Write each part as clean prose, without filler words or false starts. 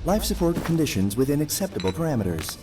Life support conditions within acceptable parameters.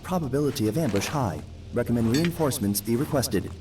Probability of ambush high. Recommend reinforcements be requested.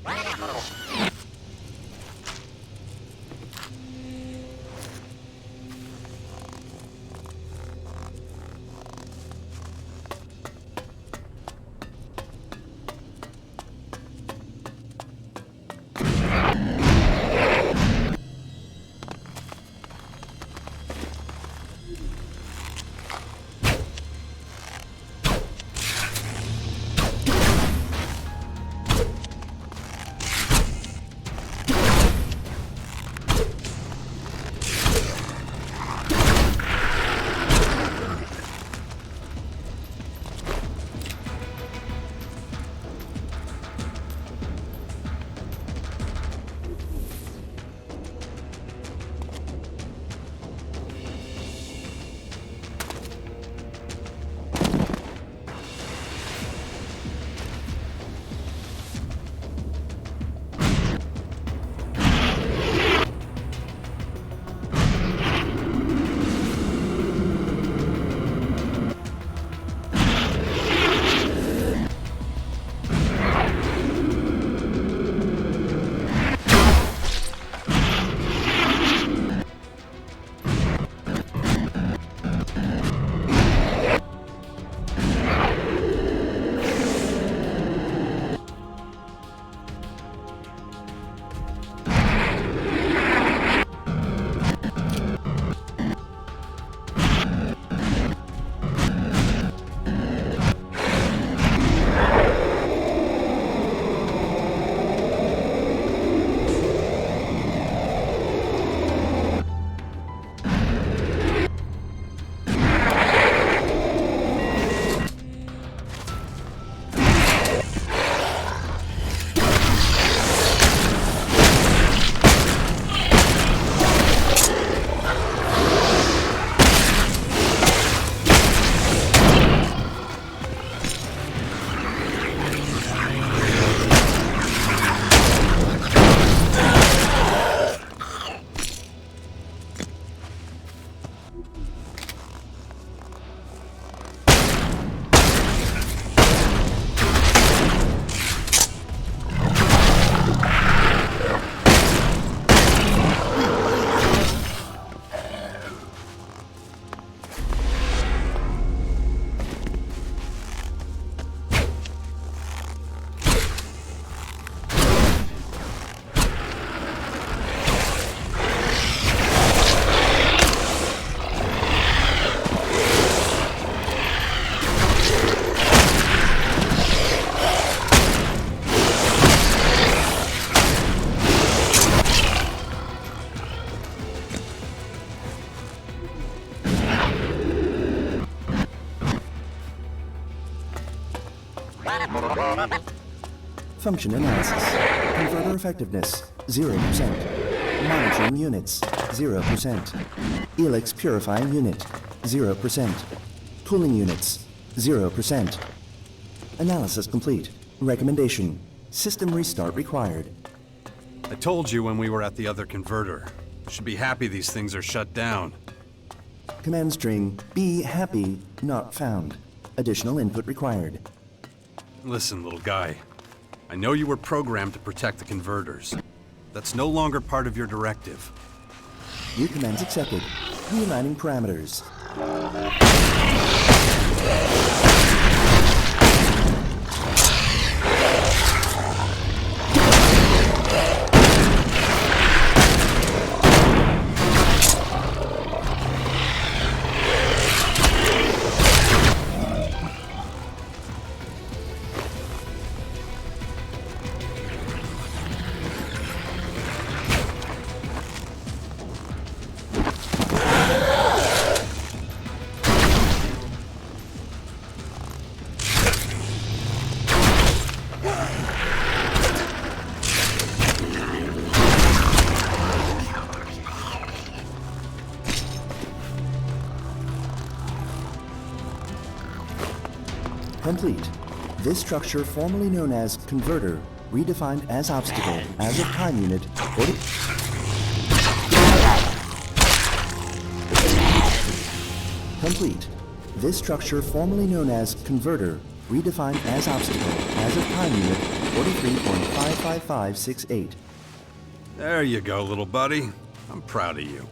Function analysis. Converter effectiveness, 0%. Monitoring units, 0%. ELEX purifying unit, 0%. Cooling units, 0%. Analysis complete. Recommendation. System restart required. I told you when we were at the other converter. You should be happy these things are shut down. Command string, be happy, not found. Additional input required. Listen, little guy. I know you were programmed to protect the converters. That's no longer part of your directive. New commands accepted. Realigning parameters. Complete. This structure, formerly known as converter, redefined as obstacle, as of time unit, Complete. This structure, formerly known as converter, redefined as obstacle, as of time unit, 43.55568. There you go, little buddy. I'm proud of you.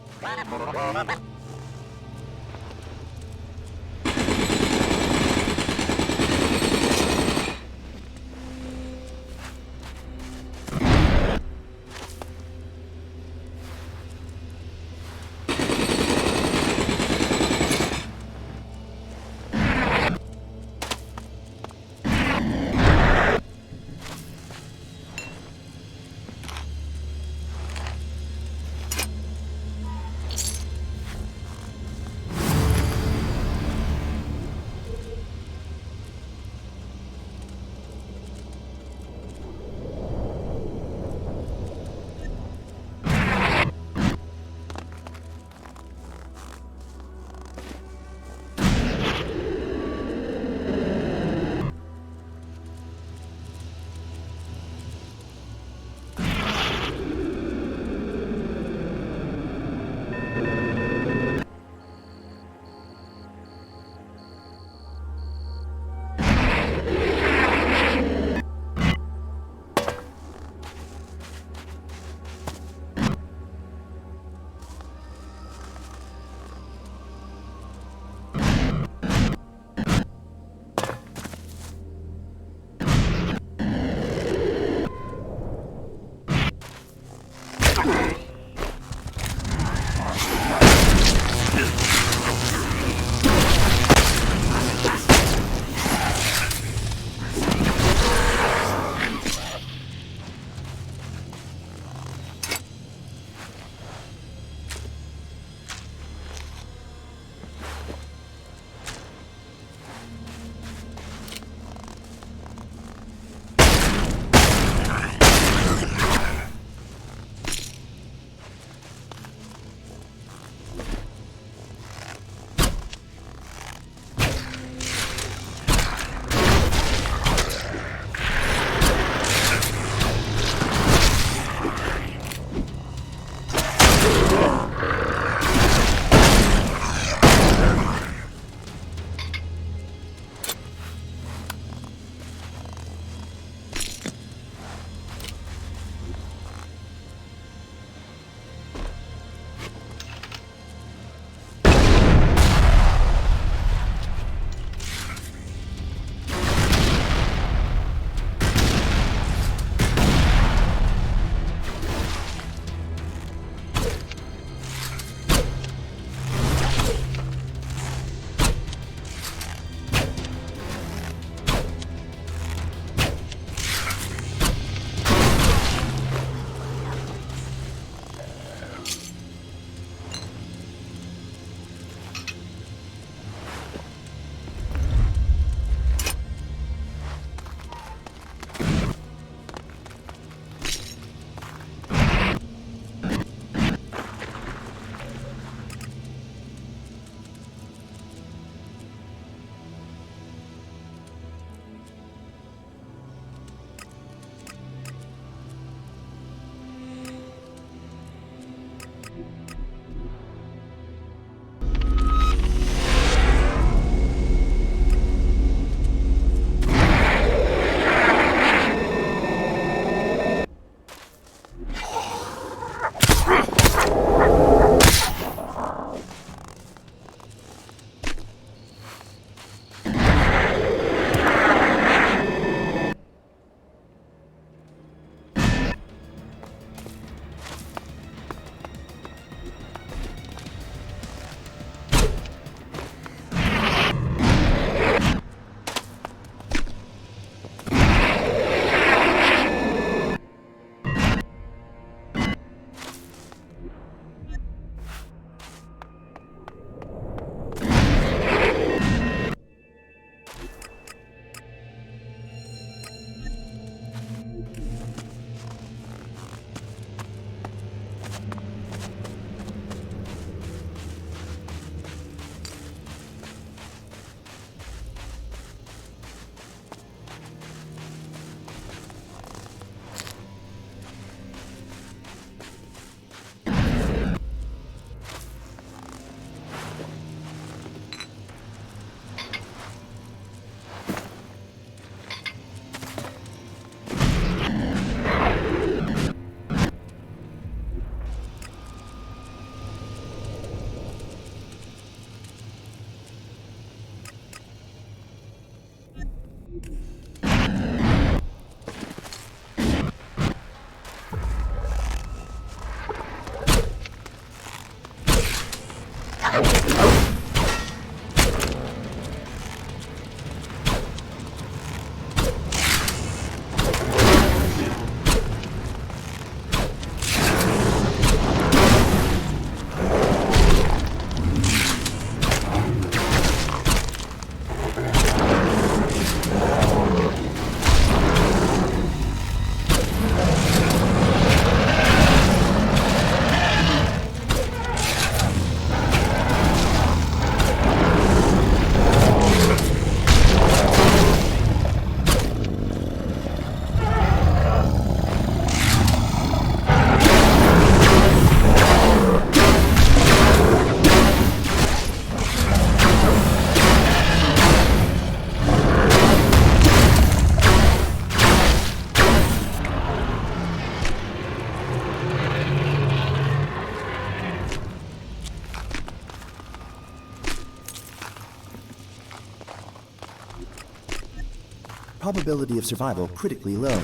Probability of survival critically low.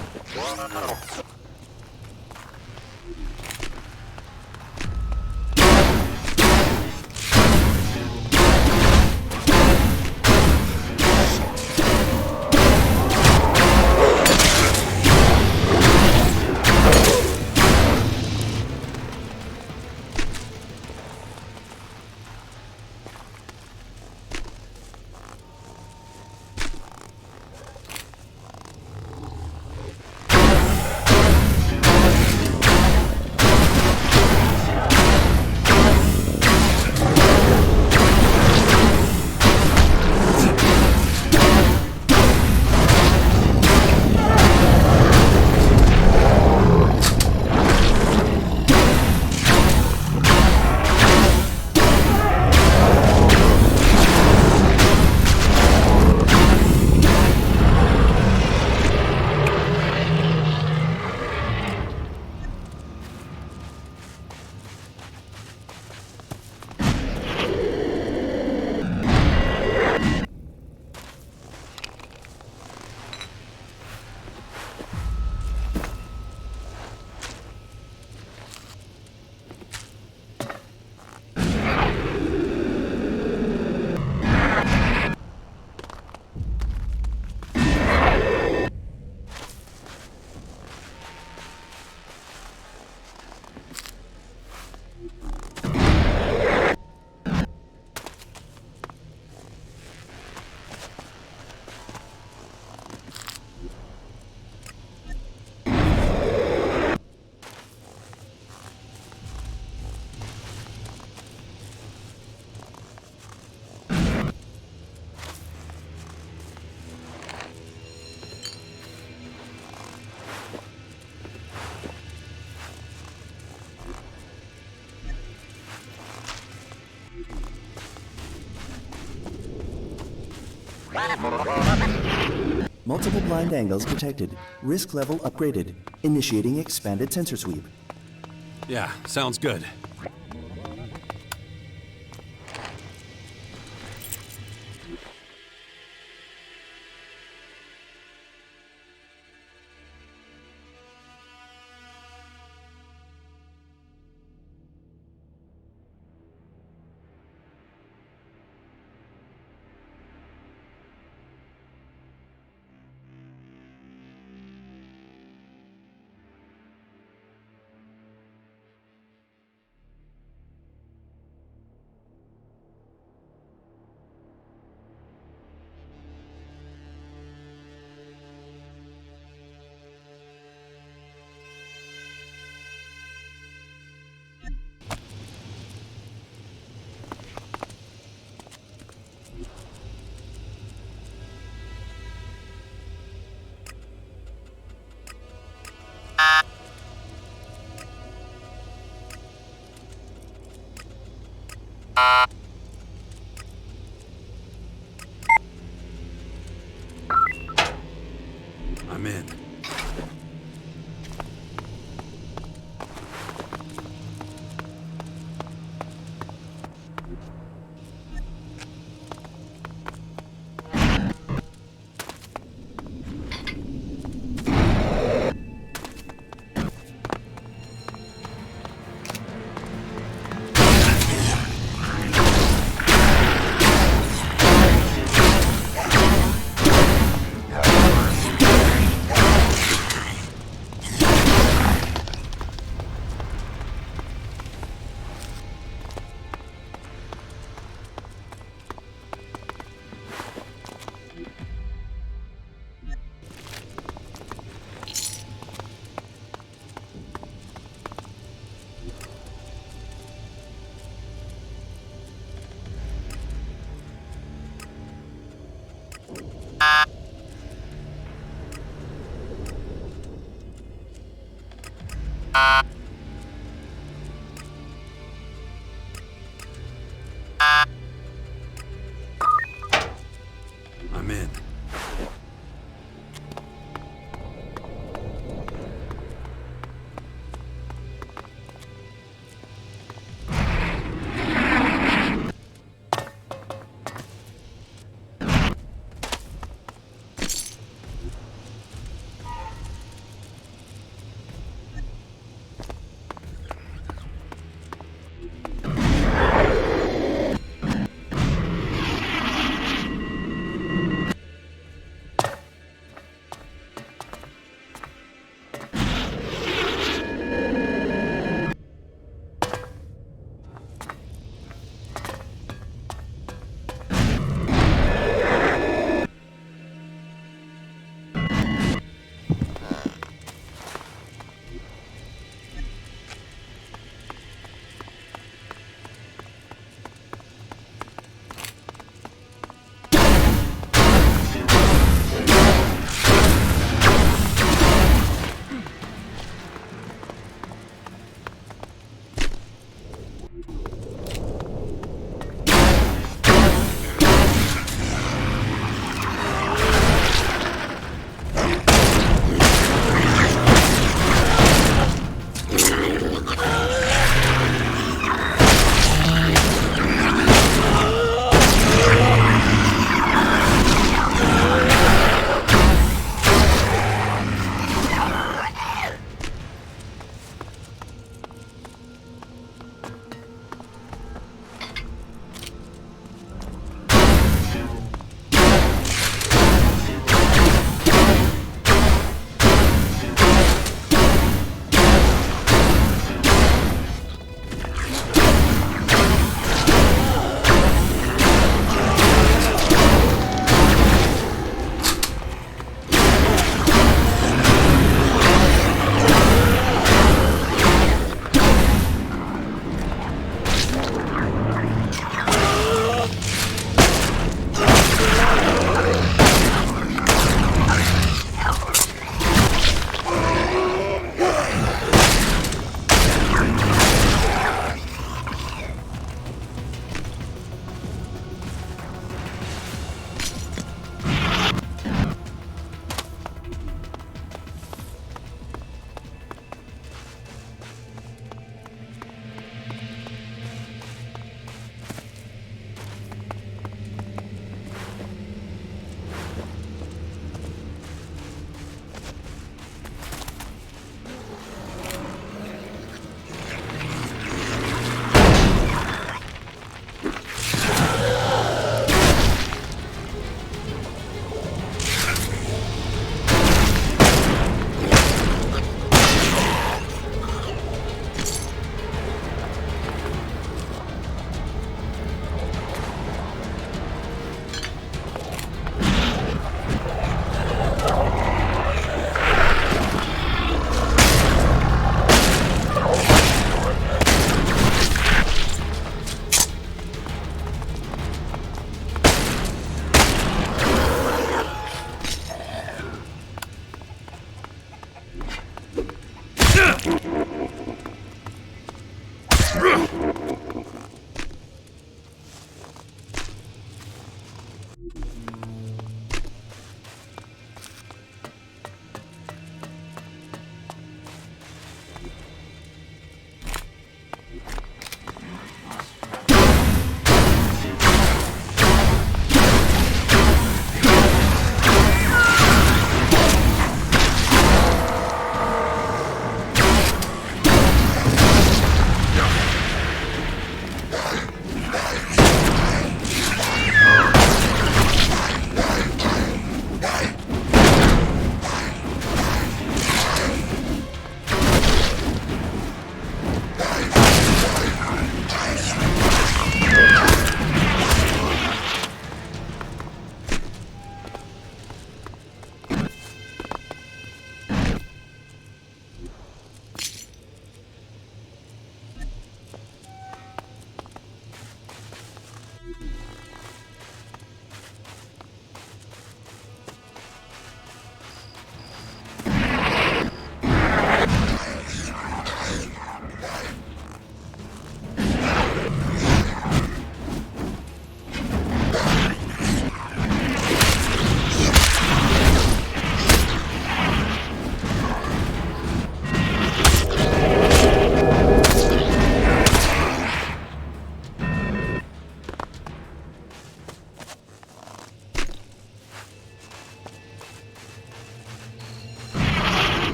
Multiple blind angles detected. Risk level upgraded. Initiating expanded sensor sweep. Yeah, sounds good. I'm in. I'm in.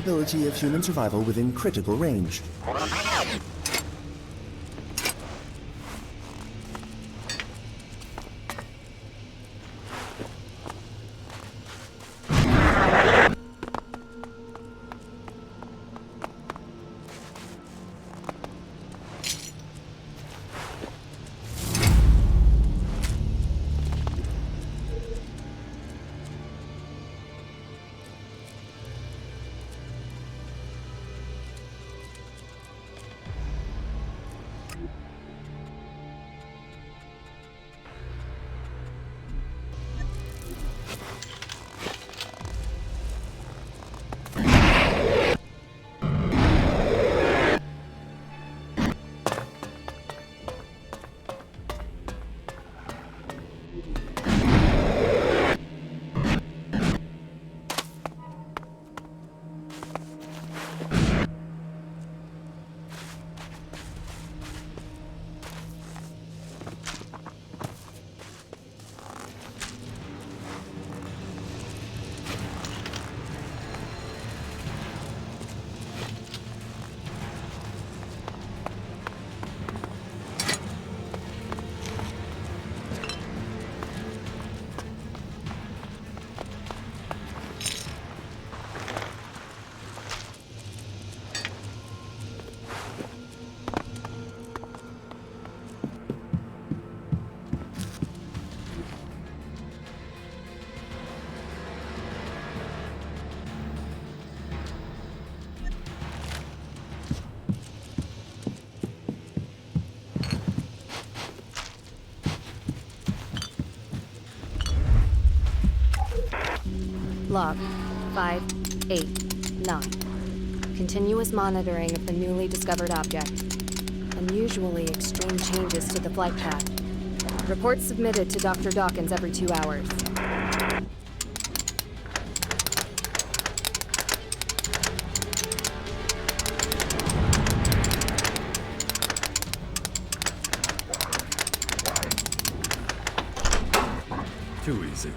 probability of human survival within critical range. Log 589. Continuous monitoring of the newly discovered object. Unusually extreme changes to the flight path. Reports submitted to Dr. Dawkins every 2 hours. Too easy.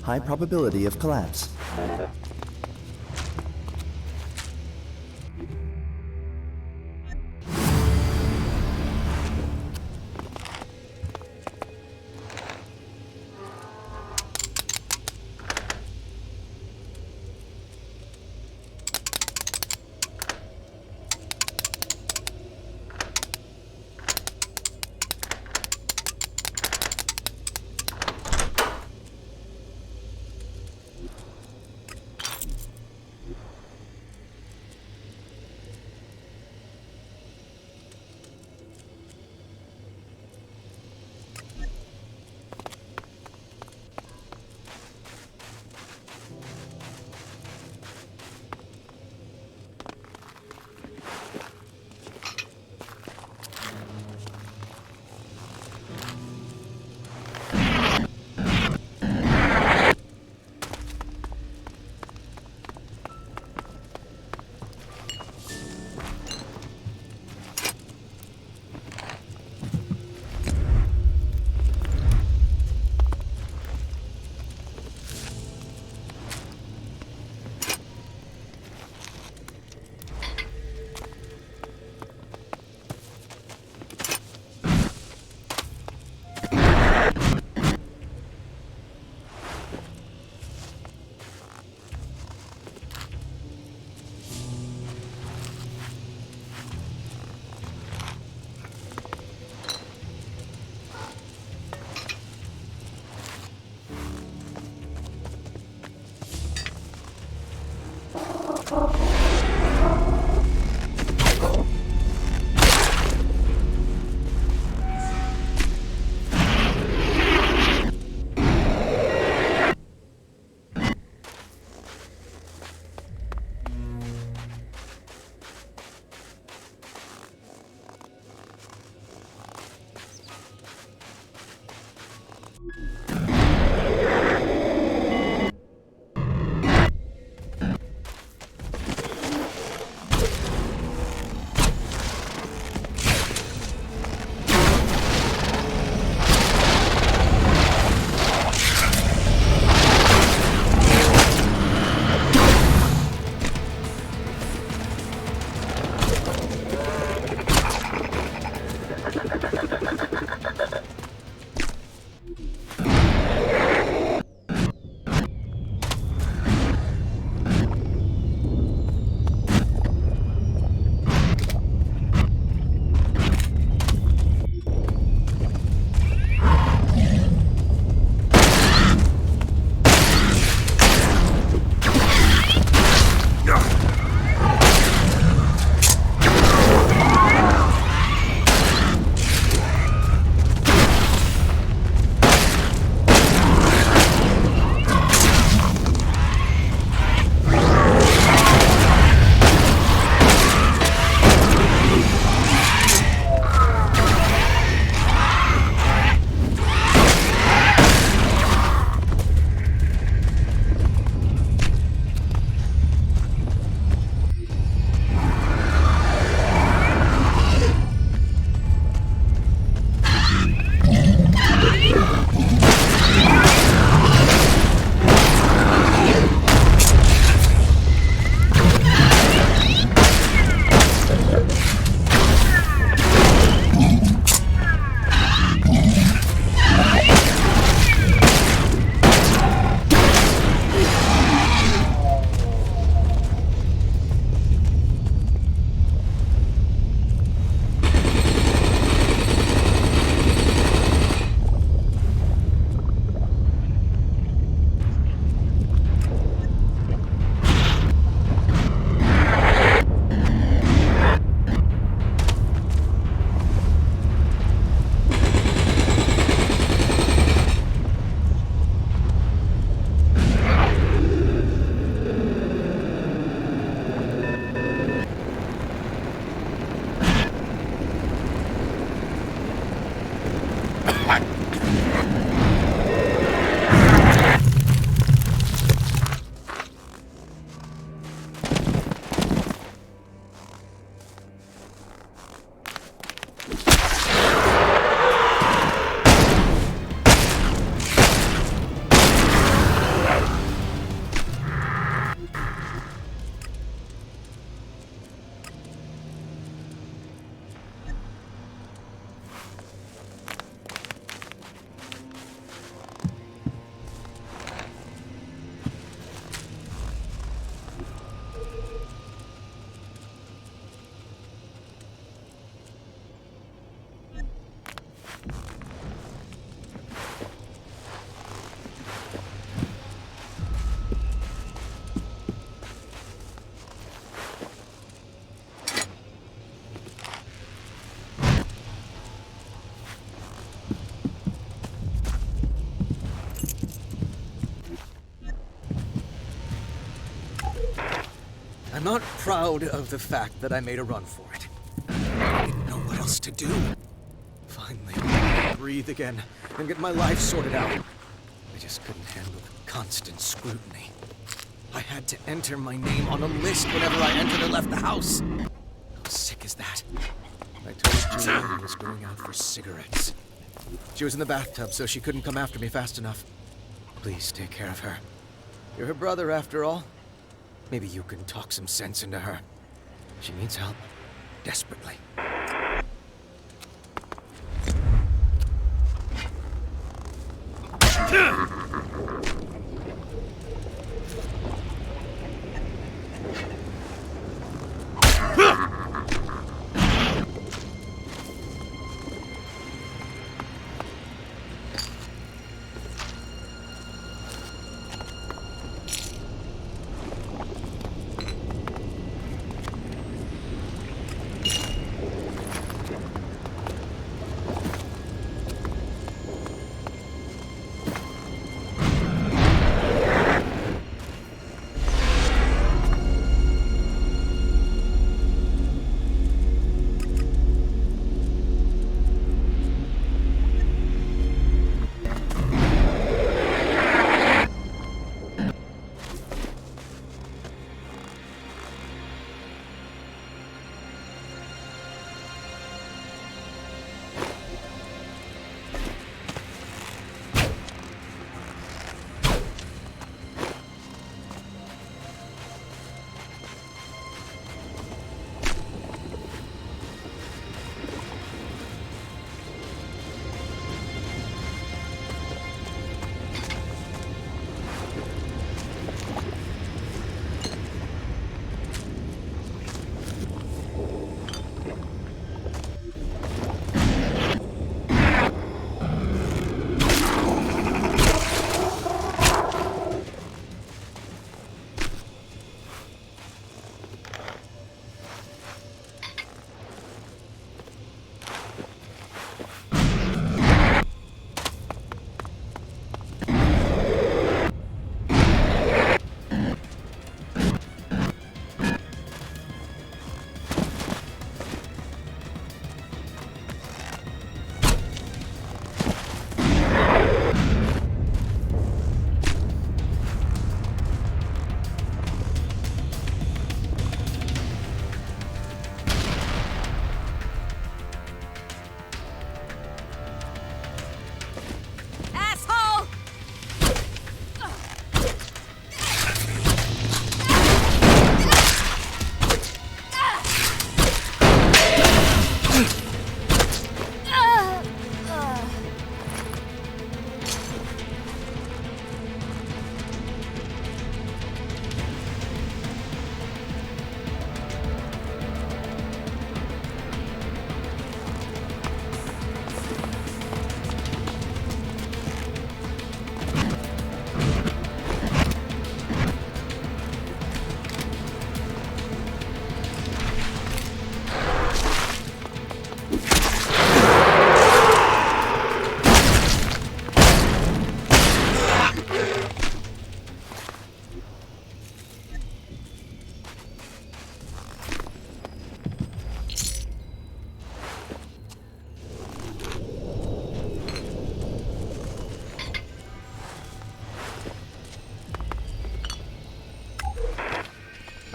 high probability of collapse. not proud of the fact that I made a run for it. I didn't know what else to do. Finally, I could breathe again and get my life sorted out. I just couldn't handle the constant scrutiny. I had to enter my name on a list whenever I entered or left the house. How sick is that? I told Julia I was going out for cigarettes. She was in the bathtub, so she couldn't come after me fast enough. Please take care of her. You're her brother, after all. Maybe you can talk some sense into her. She needs help. Desperately.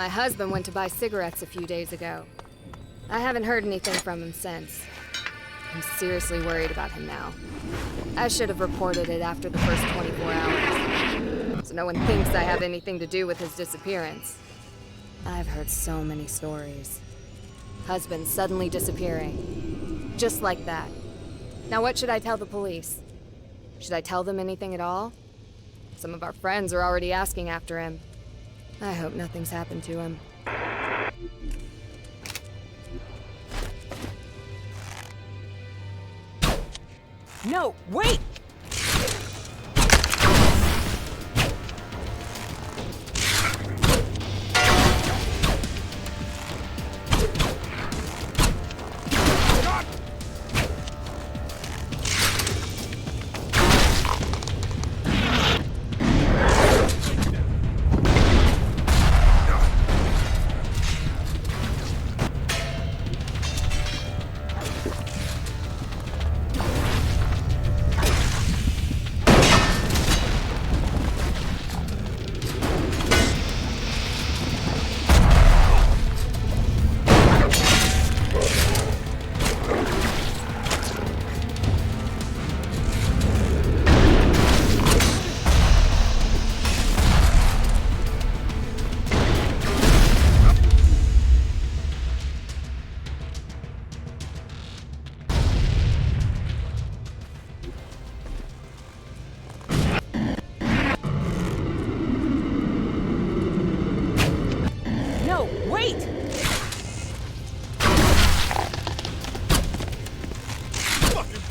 My husband went to buy cigarettes a few days ago. I haven't heard anything from him since. I'm seriously worried about him now. I should have reported it after the first 24 hours, so no one thinks I have anything to do with his disappearance. I've heard so many stories. Husband suddenly disappearing. Just like that. Now what should I tell the police? Should I tell them anything at all? Some of our friends are already asking after him. I hope nothing's happened to him. No, wait!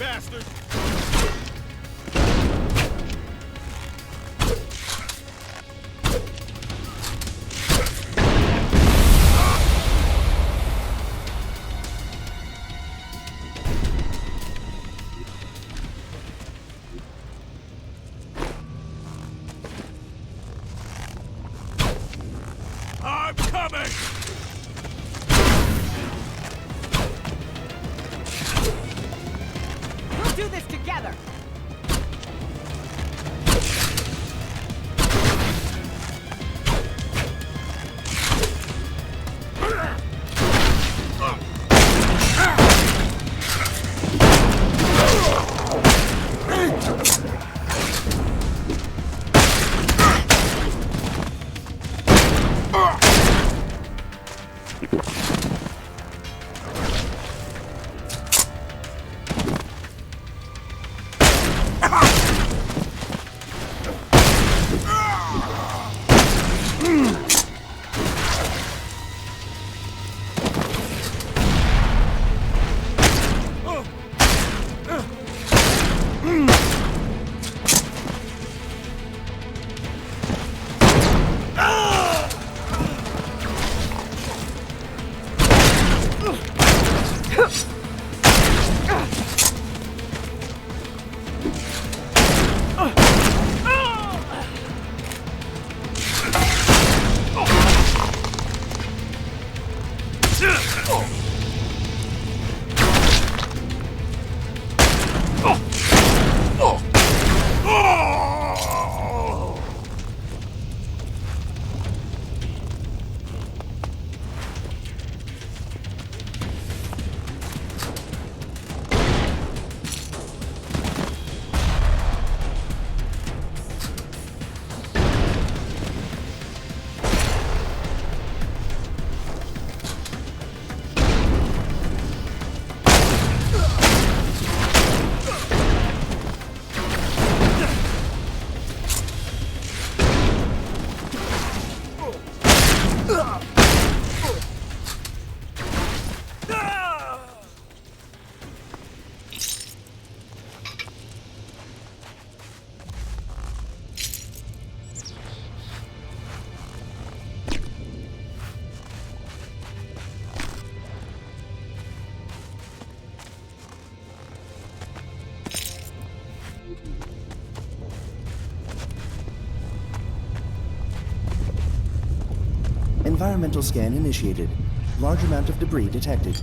bastard! I'm coming! We'll do this together! Environmental scan initiated. Large amount of debris detected.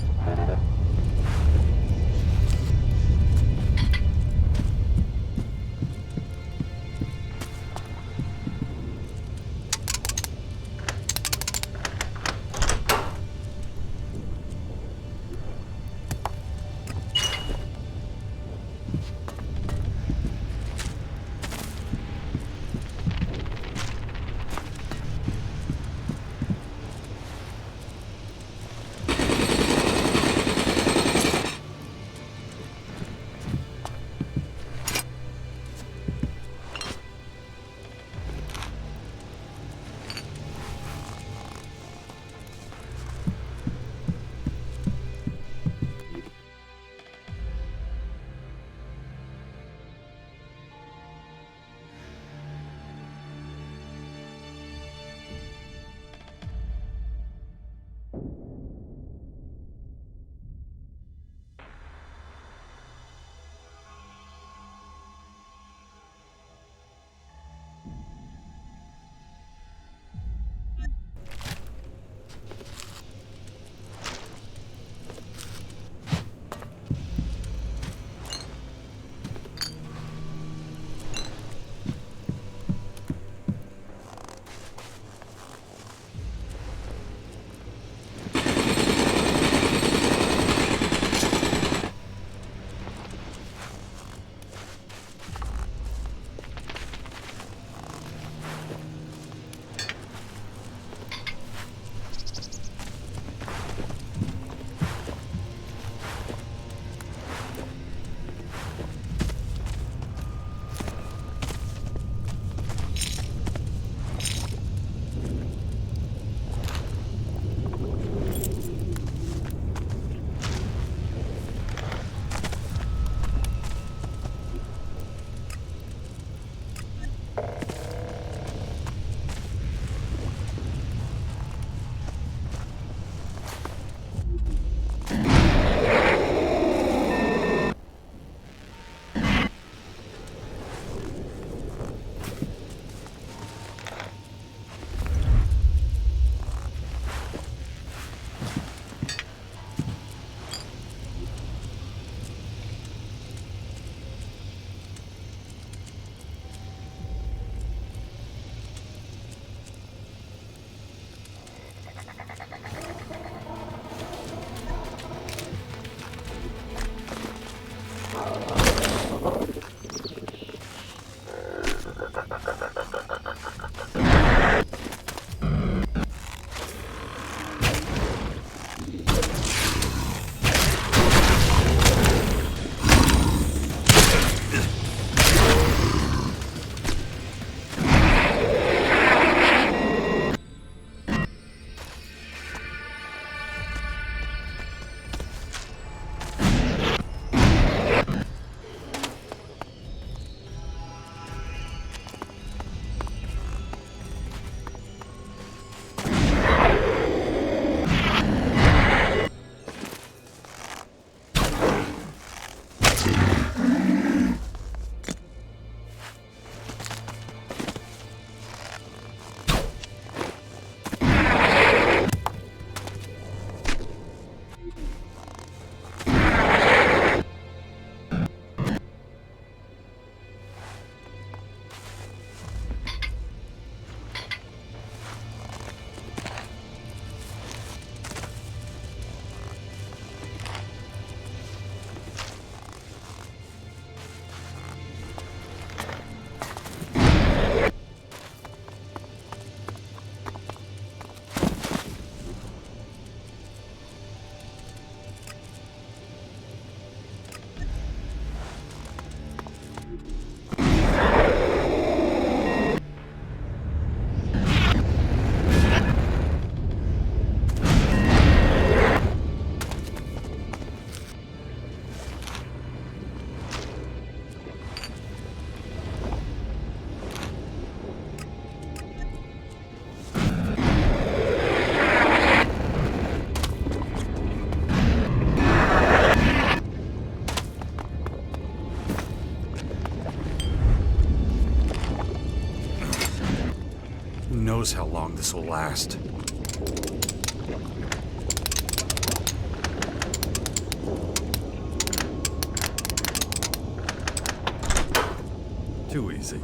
Who knows how long this will last? Too easy.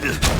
Ugh.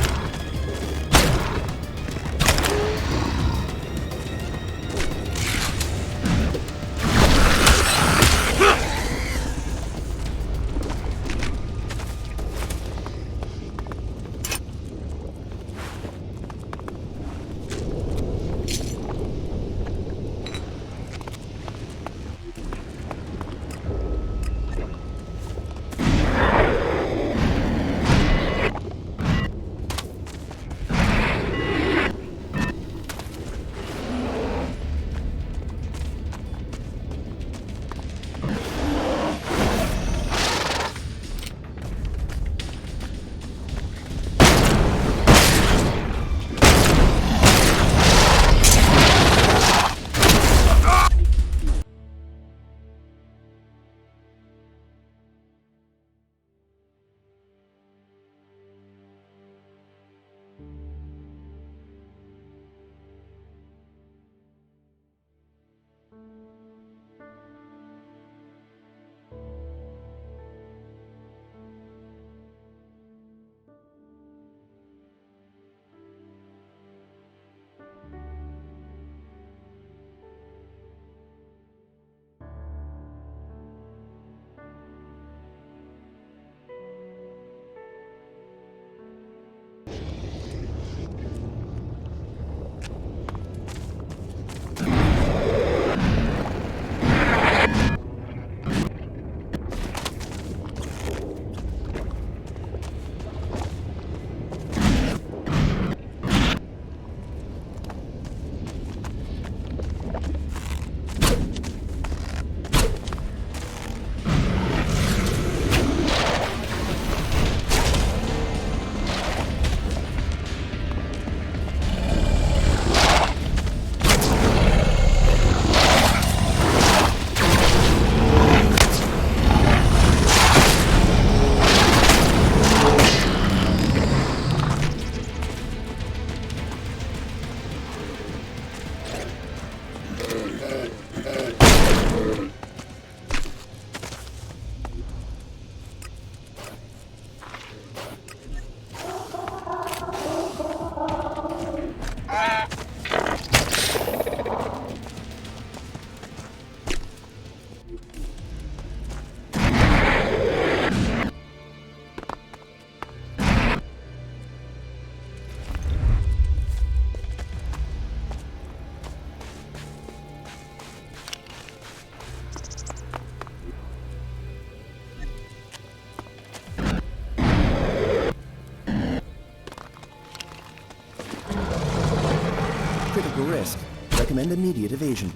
recommend immediate evasion.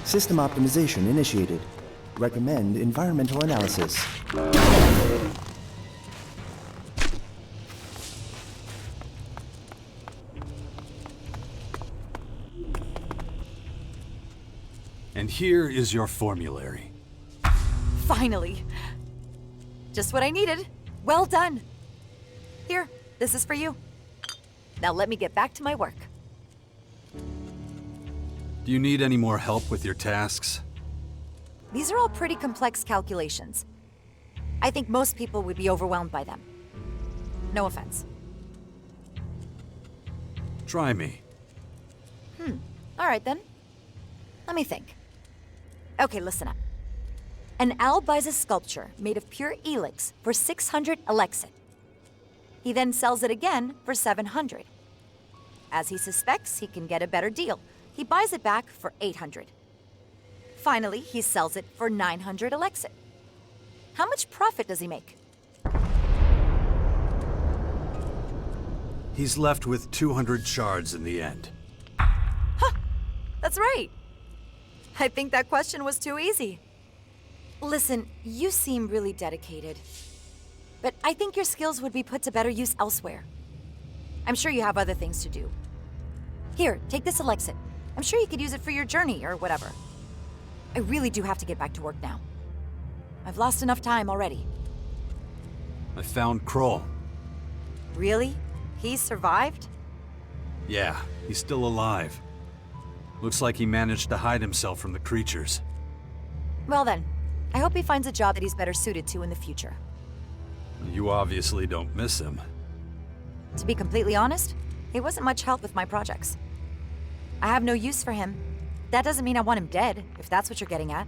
System optimization initiated. Recommend environmental analysis. And here is your formulary. Finally. Just what I needed. Well done. Here, this is for you. Now let me get back to my work. Do you need any more help with your tasks? These are all pretty complex calculations. I think most people would be overwhelmed by them. No offense. Try me. All right then. Let me think. Okay, listen up. An owl buys a sculpture made of pure ELEX for 600 elexit. He then sells it again for 700. As he suspects he can get a better deal, he buys it back for 800. Finally, he sells it for 900 elexit. How much profit does he make? He's left with 200 shards in the end. That's right. I think that question was too easy. Listen, you seem really dedicated. But I think your skills would be put to better use elsewhere. I'm sure you have other things to do. Here, take this elexit. I'm sure you could use it for your journey or whatever. I really do have to get back to work now. I've lost enough time already. I found Kroll. Really? He survived? Yeah, he's still alive. Looks like he managed to hide himself from the creatures. Well then, I hope he finds a job that he's better suited to in the future. You obviously don't miss him. To be completely honest, he wasn't much help with my projects. I have no use for him. That doesn't mean I want him dead, if that's what you're getting at.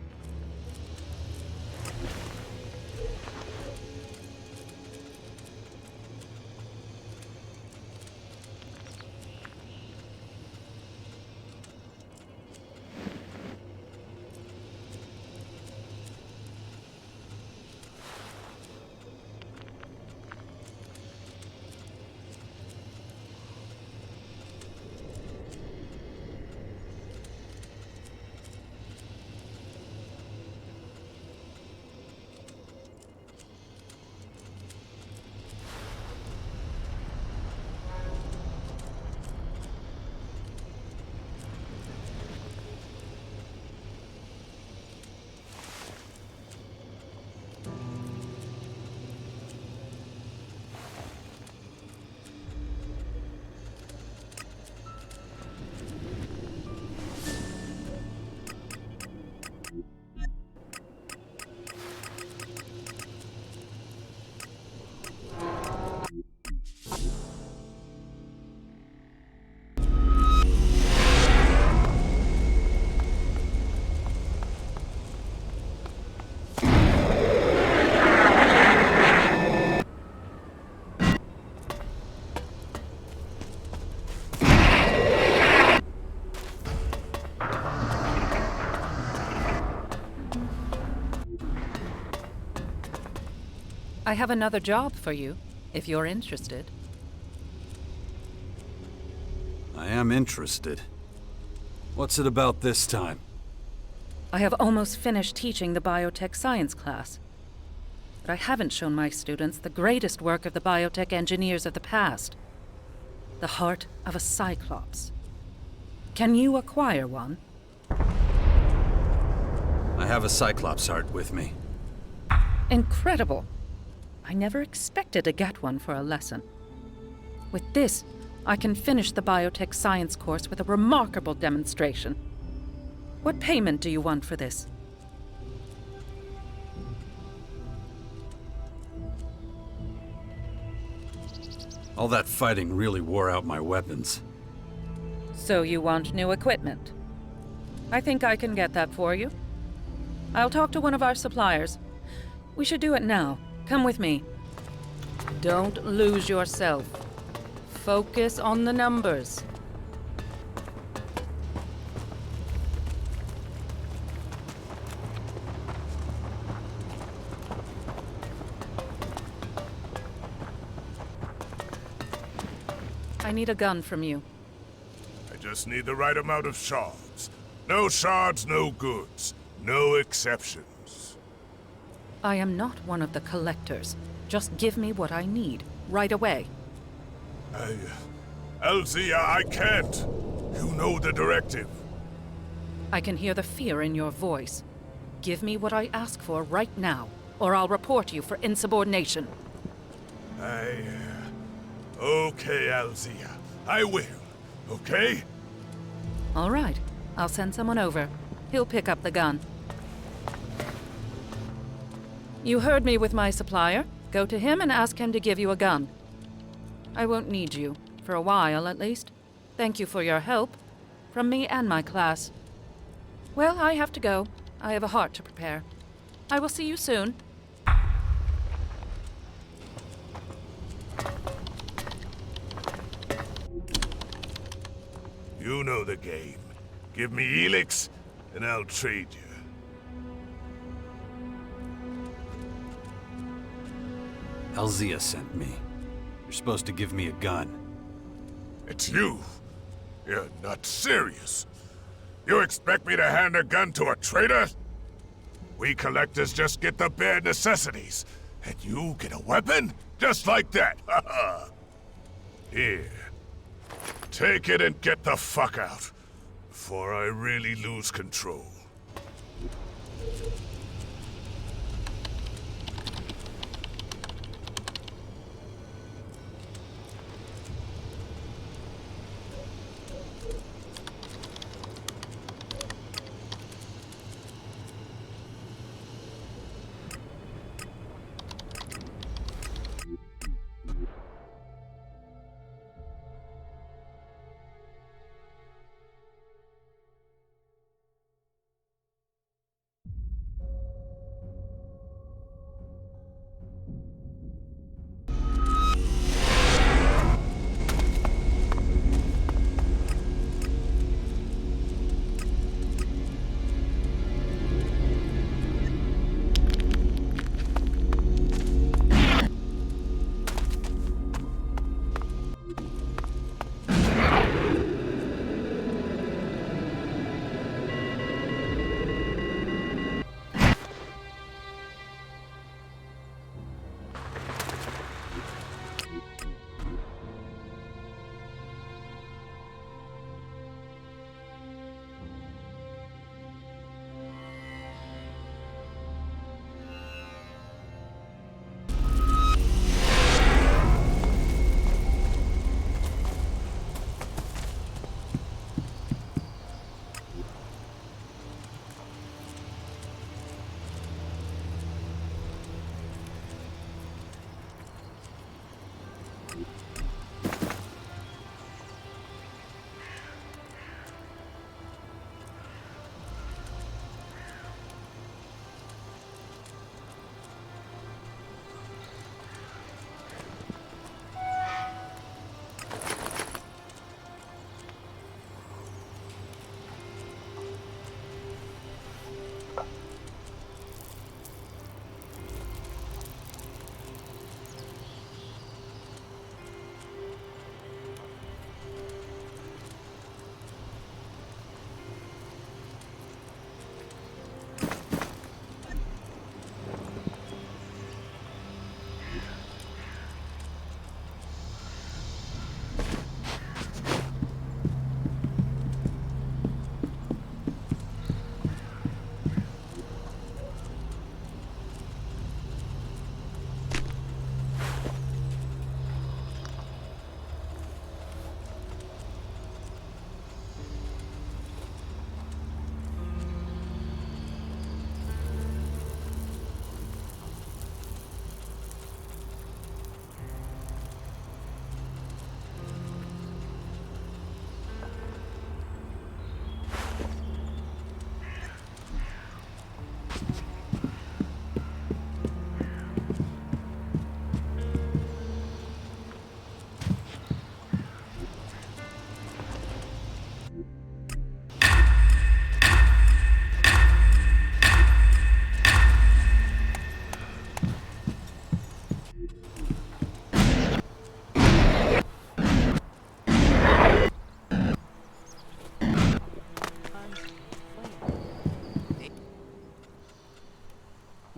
I have another job for you, if you're interested. I am interested. What's it about this time? I have almost finished teaching the biotech science class. But I haven't shown my students the greatest work of the biotech engineers of the past. The heart of a cyclops. Can you acquire one? I have a Cyclops heart with me. Incredible! I never expected to get one for a lesson. With this, I can finish the biotech science course with a remarkable demonstration. What payment do you want for this? All that fighting really wore out my weapons. So you want new equipment? I think I can get that for you. I'll talk to one of our suppliers. We should do it now. Come with me. Don't lose yourself. Focus on the numbers. I need a gun from you. I just need the right amount of shards. No shards, no goods. No exceptions. I am not one of the collectors. Just give me what I need, right away. Alzia, I can't. You know the directive. I can hear the fear in your voice. Give me what I ask for right now, or I'll report you for insubordination. Okay, Alzia. I will. Okay? All right. I'll send someone over. He'll pick up the gun. You heard me with my supplier. Go to him and ask him to give you a gun. I won't need you, for a while at least. Thank you for your help. From me and my class. Well, I have to go. I have a heart to prepare. I will see you soon. You know the game. Give me ELEX, and I'll trade you. Alzia sent me. You're supposed to give me a gun. It's you. You're not serious. You expect me to hand a gun to a traitor? We collectors just get the bare necessities, and you get a weapon? Just like that, Here. Take it and get the fuck out, before I really lose control.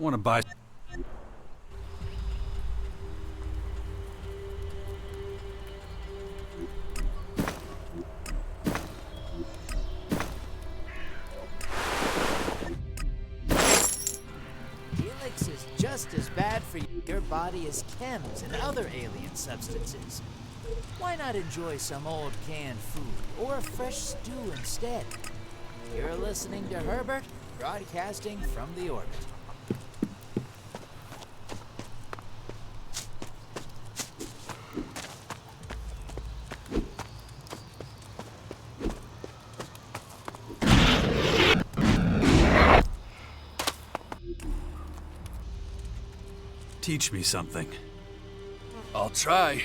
I want to buy... ELEX is just as bad for your body as chems and other alien substances. Why not enjoy some old canned food or a fresh stew instead? You're listening to Herbert, broadcasting from the orbit. Teach me something. I'll try.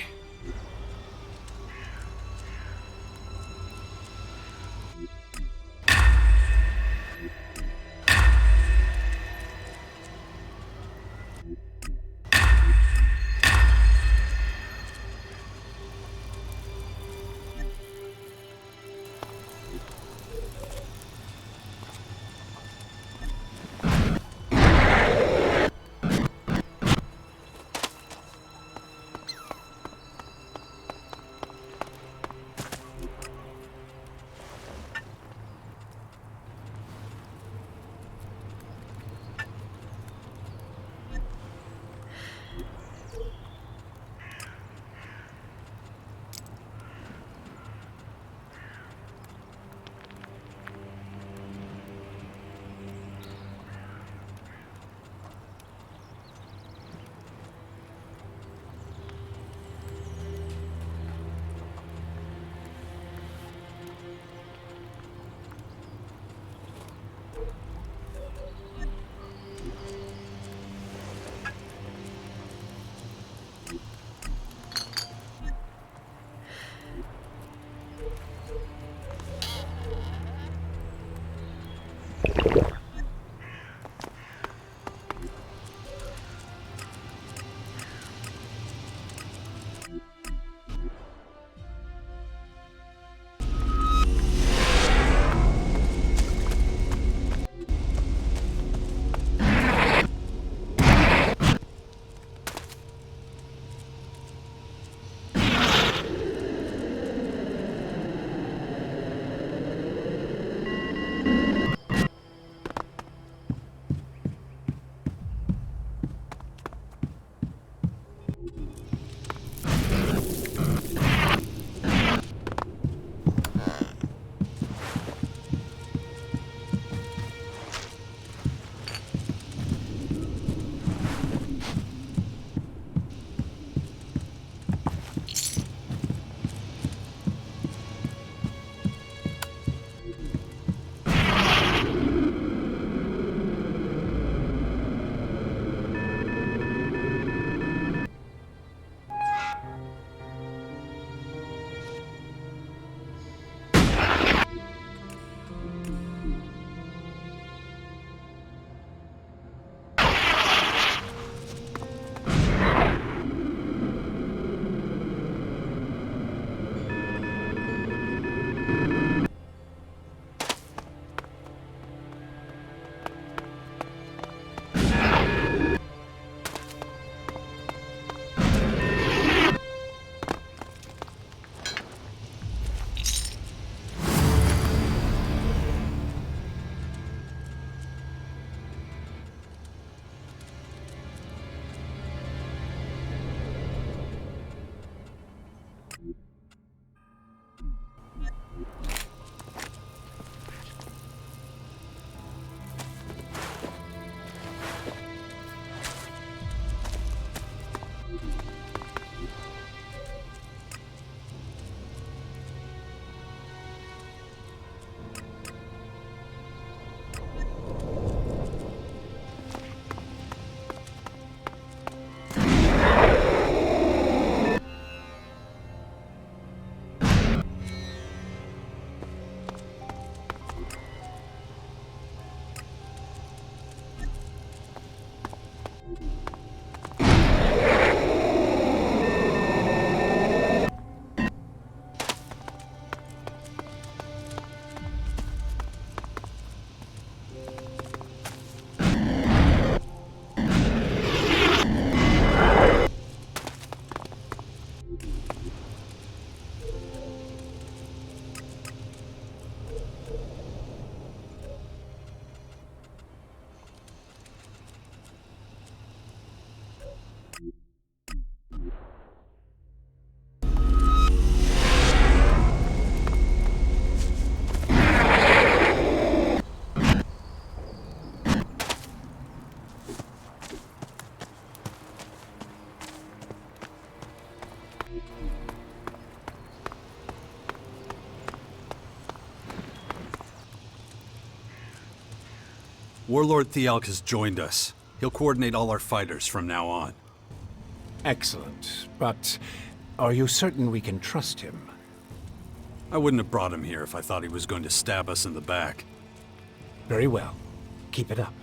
Warlord Thielk has joined us. He'll coordinate all our fighters from now on. Excellent. But are you certain we can trust him? I wouldn't have brought him here if I thought he was going to stab us in the back. Very well. Keep it up.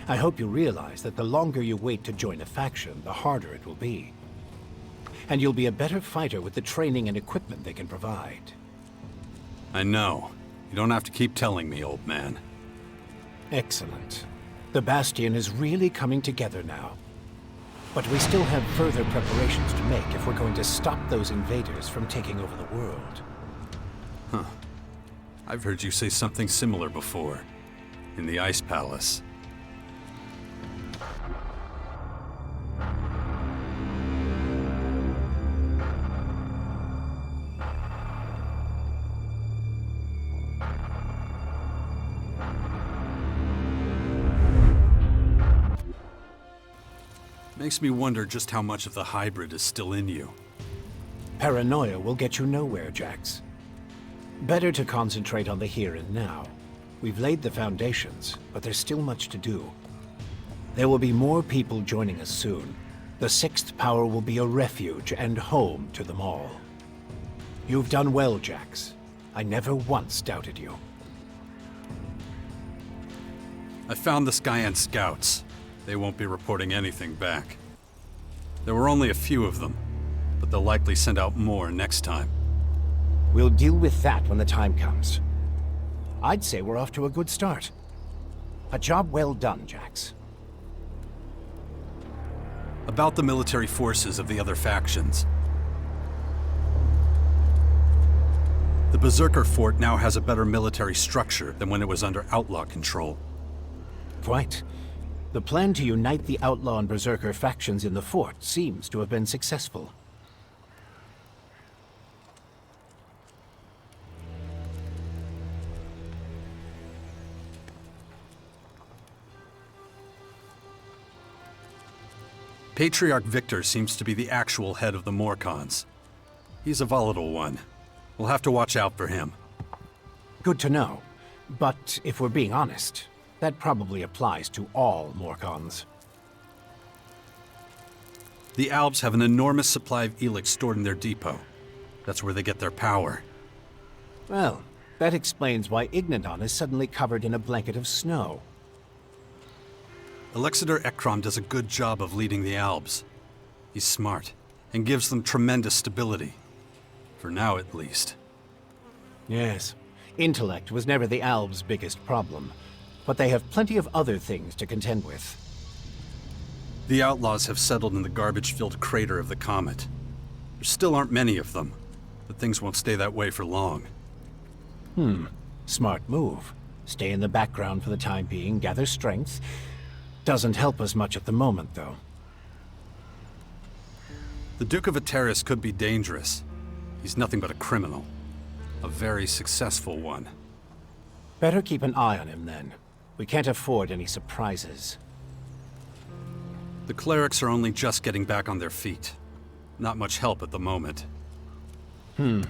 I hope you realize that the longer you wait to join a faction, the harder it will be. And you'll be a better fighter with the training and equipment they can provide. I know. You don't have to keep telling me, old man. Excellent. The Bastion is really coming together now. But we still have further preparations to make if we're going to stop those invaders from taking over the world. Huh. I've heard you say something similar before. In the Ice Palace. Makes me wonder just how much of the hybrid is still in you. Paranoia will get you nowhere, Jax. Better to concentrate on the here and now. We've laid the foundations, but there's still much to do. There will be more people joining us soon. The Sixth Power will be a refuge and home to them all. You've done well, Jax. I never once doubted you. I found the Skyan scouts. They won't be reporting anything back. There were only a few of them, but they'll likely send out more next time. We'll deal with that when the time comes. I'd say we're off to a good start. A job well done, Jax. About the military forces of the other factions. The Berserker Fort now has a better military structure than when it was under Outlaw control. Quite. The plan to unite the Outlaw and Berserker factions in the fort seems to have been successful. Patriarch Victor seems to be the actual head of the Morcons. He's a volatile one. We'll have to watch out for him. Good to know. But if we're being honest, that probably applies to all Morcons. The Albs have an enormous supply of ELEX stored in their depot. That's where they get their power. Well, that explains why Ignadon is suddenly covered in a blanket of snow. Alexander Ekrom does a good job of leading the Albs. He's smart, and gives them tremendous stability. For now, at least. Yes. Intellect was never the Albs' biggest problem, but they have plenty of other things to contend with. The Outlaws have settled in the garbage-filled crater of the comet. There still aren't many of them, but things won't stay that way for long. Smart move. Stay in the background for the time being, gather strength. Doesn't help us much at the moment, though. The Duke of Ateris could be dangerous. He's nothing but a criminal. A very successful one. Better keep an eye on him, then. We can't afford any surprises. The clerics are only just getting back on their feet. Not much help at the moment. And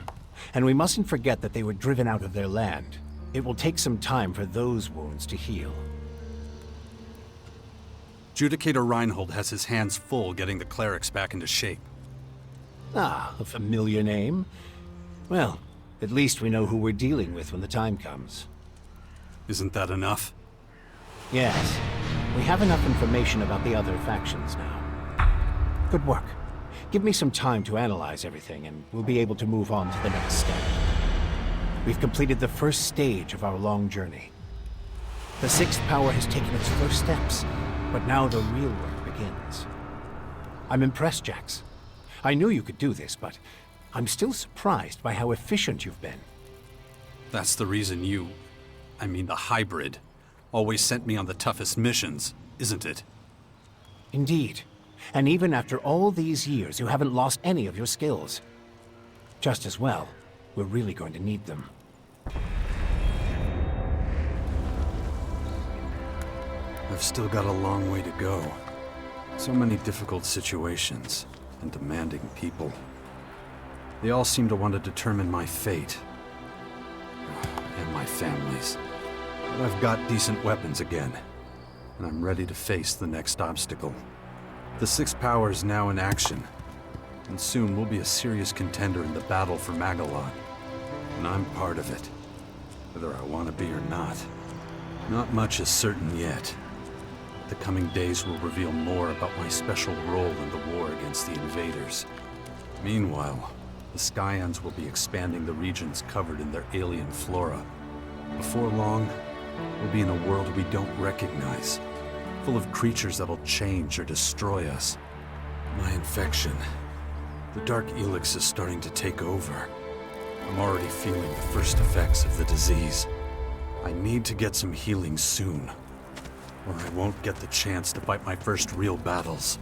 we mustn't forget that they were driven out of their land. It will take some time for those wounds to heal. Judicator Reinhold has his hands full getting the clerics back into shape. Ah, a familiar name. Well, at least we know who we're dealing with when the time comes. Isn't that enough? Yes. We have enough information about the other factions now. Good work. Give me some time to analyze everything, and we'll be able to move on to the next step. We've completed the first stage of our long journey. The Sixth Power has taken its first steps, but now the real work begins. I'm impressed, Jax. I knew you could do this, but I'm still surprised by how efficient you've been. That's the reason you, I mean the hybrid, always sent me on the toughest missions, isn't it? Indeed. And even after all these years, you haven't lost any of your skills. Just as well, we're really going to need them. I've still got a long way to go. So many difficult situations, and demanding people. They all seem to want to determine my fate. And my family's. But I've got decent weapons again, and I'm ready to face the next obstacle. The Sixth Power is now in action, and soon we'll be a serious contender in the battle for Magalan. And I'm part of it, whether I want to be or not. Not much is certain yet. The coming days will reveal more about my special role in the war against the invaders. Meanwhile, the Skyans will be expanding the regions covered in their alien flora. Before long, we'll be in a world we don't recognize, full of creatures that'll change or destroy us. My infection. The Dark ELEX is starting to take over. I'm already feeling the first effects of the disease. I need to get some healing soon, or I won't get the chance to fight my first real battles.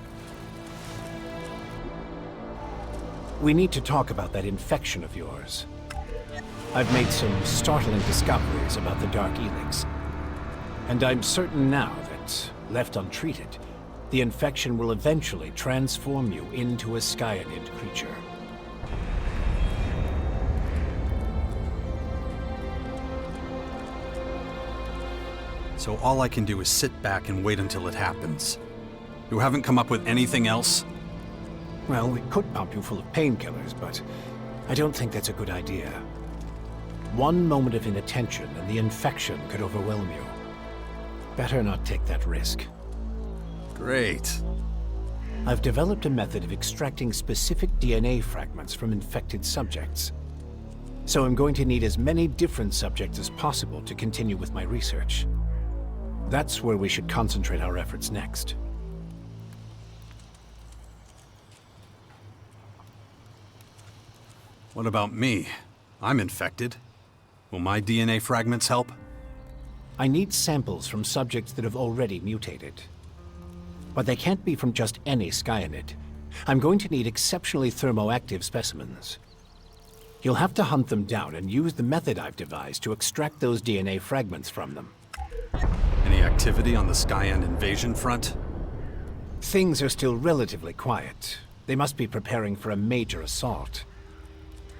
We need to talk about that infection of yours. I've made some startling discoveries about the Dark ELEX, and I'm certain now that, left untreated, the infection will eventually transform you into a Skyanid creature. So all I can do is sit back and wait until it happens. You haven't come up with anything else? Well, we could pump you full of painkillers, but I don't think that's a good idea. One moment of inattention and the infection could overwhelm you. Better not take that risk. Great. I've developed a method of extracting specific DNA fragments from infected subjects. So I'm going to need as many different subjects as possible to continue with my research. That's where we should concentrate our efforts next. What about me? I'm infected. Will my DNA fragments help? I need samples from subjects that have already mutated. But they can't be from just any Skyanid. I'm going to need exceptionally thermoactive specimens. You'll have to hunt them down and use the method I've devised to extract those DNA fragments from them. Any activity on the Skyan invasion front? Things are still relatively quiet. They must be preparing for a major assault.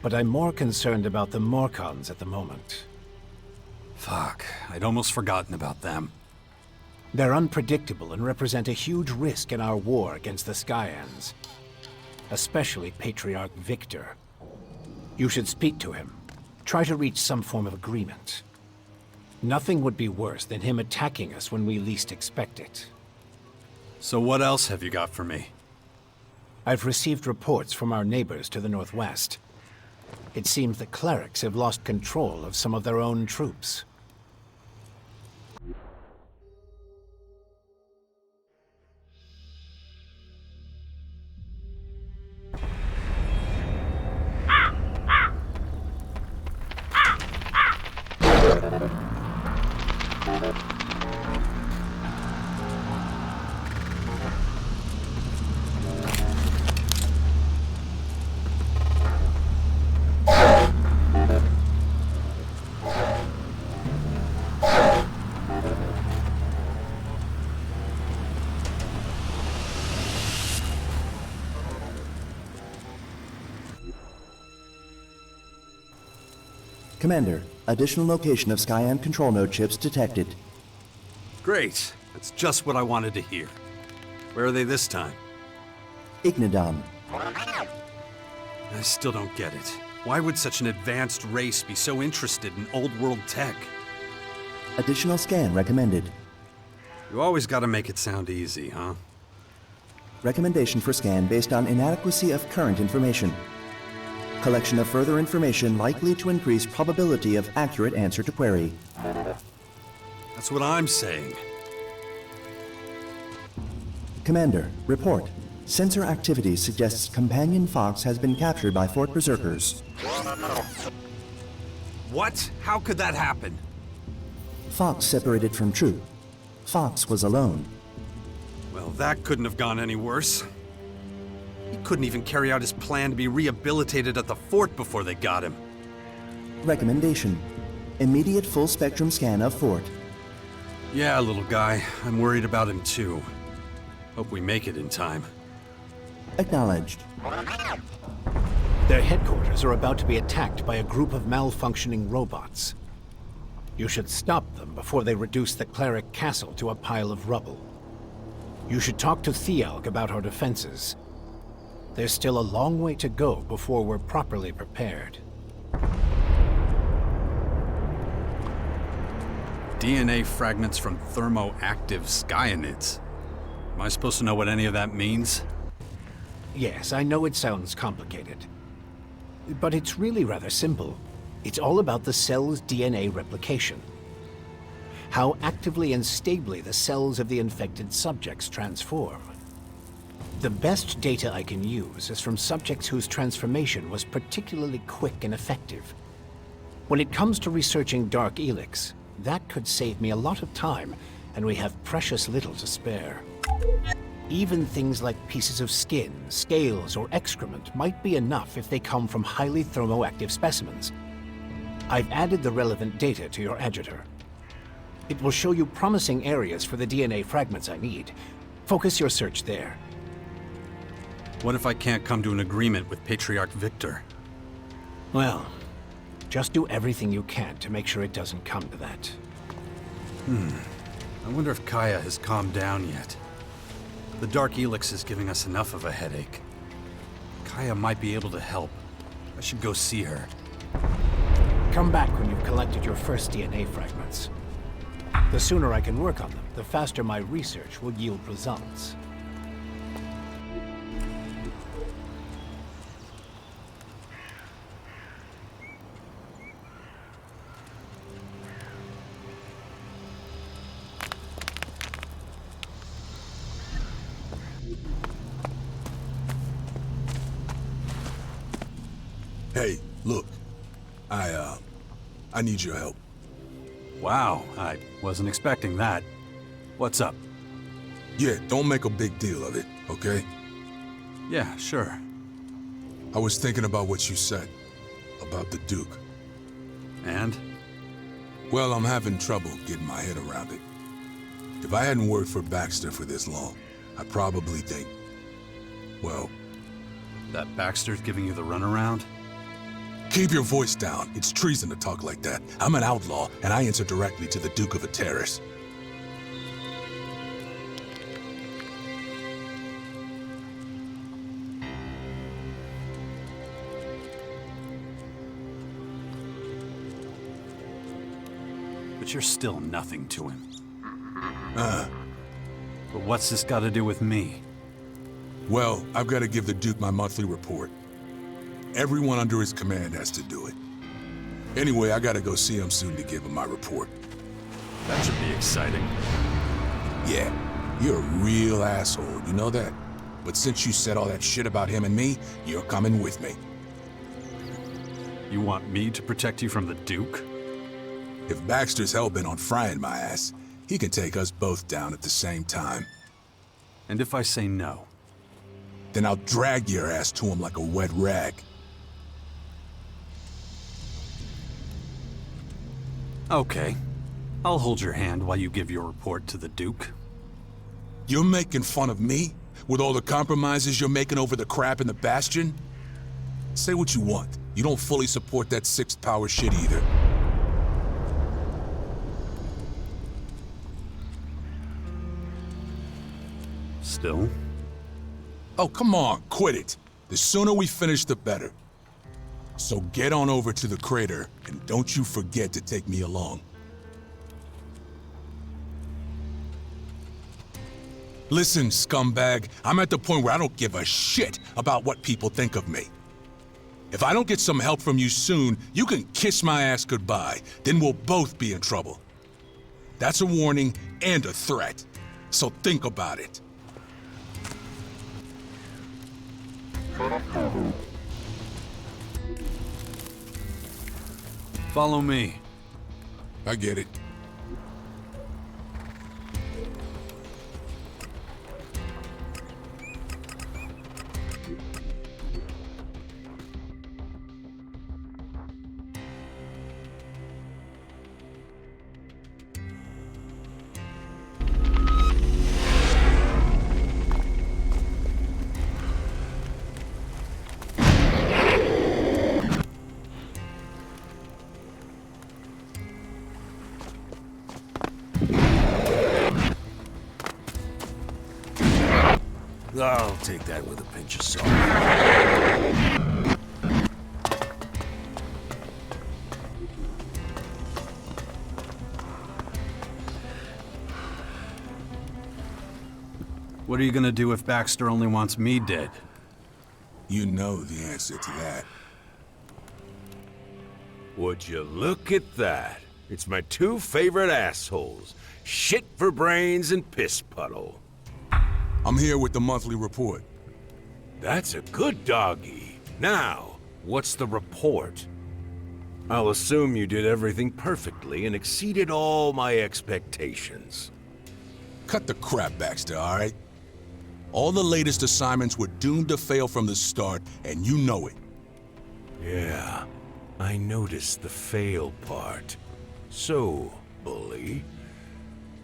But I'm more concerned about the Morkons at the moment. Fuck, I'd almost forgotten about them. They're unpredictable and represent a huge risk in our war against the Skyans. Especially Patriarch Victor. You should speak to him. Try to reach some form of agreement. Nothing would be worse than him attacking us when we least expect it. So what else have you got for me? I've received reports from our neighbors to the northwest. It seems the clerics have lost control of some of their own troops. Commander, additional location of Skyan control node chips detected. Great. That's just what I wanted to hear. Where are they this time? Ignadon. I still don't get it. Why would such an advanced race be so interested in old-world tech? Additional scan recommended. You always gotta make it sound easy, huh? Recommendation for scan based on inadequacy of current information. Collection of further information likely to increase probability of accurate answer to query. That's what I'm saying. Commander, report. Sensor activity suggests Companion Fox has been captured by Fort Berserkers. What? How could that happen? Fox separated from troop. Fox was alone. Well, that couldn't have gone any worse. He couldn't even carry out his plan to be rehabilitated at the fort before they got him. Recommendation. Immediate full-spectrum scan of Fort. Yeah, little guy. I'm worried about him too. Hope we make it in time. Acknowledged. Their headquarters are about to be attacked by a group of malfunctioning robots. You should stop them before they reduce the cleric castle to a pile of rubble. You should talk to Thialg about our defenses. There's still a long way to go before we're properly prepared. DNA fragments from thermoactive skyanids. Am I supposed to know what any of that means? Yes, I know it sounds complicated. But it's really rather simple. It's all about the cell's DNA replication. How actively and stably the cells of the infected subjects transform. The best data I can use is from subjects whose transformation was particularly quick and effective. When it comes to researching Dark ELEX, that could save me a lot of time, and we have precious little to spare. Even things like pieces of skin, scales, or excrement might be enough if they come from highly thermoactive specimens. I've added the relevant data to your editor. It will show you promising areas for the DNA fragments I need. Focus your search there. What if I can't come to an agreement with Patriarch Victor? Well, just do everything you can to make sure it doesn't come to that. I wonder if Kaya has calmed down yet. The Dark ELEX is giving us enough of a headache. Kaya might be able to help. I should go see her. Come back when you've collected your first DNA fragments. The sooner I can work on them, the faster my research will yield results. Hey, look. I need your help. Wow, I wasn't expecting that. What's up? Yeah, don't make a big deal of it, okay? Yeah, sure. I was thinking about what you said. About the Duke. And? Well, I'm having trouble getting my head around it. If I hadn't worked for Baxter for this long, I'd probably think... well... That Baxter's giving you the runaround? Keep your voice down. It's treason to talk like that. I'm an outlaw, and I answer directly to the Duke of Ateris. But you're still nothing to him. But what's this got to do with me? Well, I've got to give the Duke my monthly report. Everyone under his command has to do it. Anyway, I gotta go see him soon to give him my report. That should be exciting. Yeah, you're a real asshole, you know that? But since you said all that shit about him and me, you're coming with me. You want me to protect you from the Duke? If Baxter's hell-bent on frying my ass, he can take us both down at the same time. And if I say no? Then I'll drag your ass to him like a wet rag. Okay. I'll hold your hand while you give your report to the Duke. You're making fun of me? With all the compromises you're making over the crap in the Bastion? Say what you want. You don't fully support that sixth power shit either. Still? Oh, come on, quit it. The sooner we finish, the better. So get on over to the crater, and don't you forget to take me along. Listen, scumbag, I'm at the point where I don't give a shit about what people think of me. If I don't get some help from you soon, you can kiss my ass goodbye. Then we'll both be in trouble. That's a warning and a threat. So think about it. Follow me. I get it. I'll take that with a pinch of salt. What are you gonna do if Baxter only wants me dead? You know the answer to that. Would you look at that? It's my two favorite assholes. Shit for brains and piss puddle. I'm here with the monthly report. That's a good doggy. Now, what's the report? I'll assume you did everything perfectly and exceeded all my expectations. Cut the crap, Baxter, all right? All the latest assignments were doomed to fail from the start, and you know it. Yeah, I noticed the fail part. So, Bully,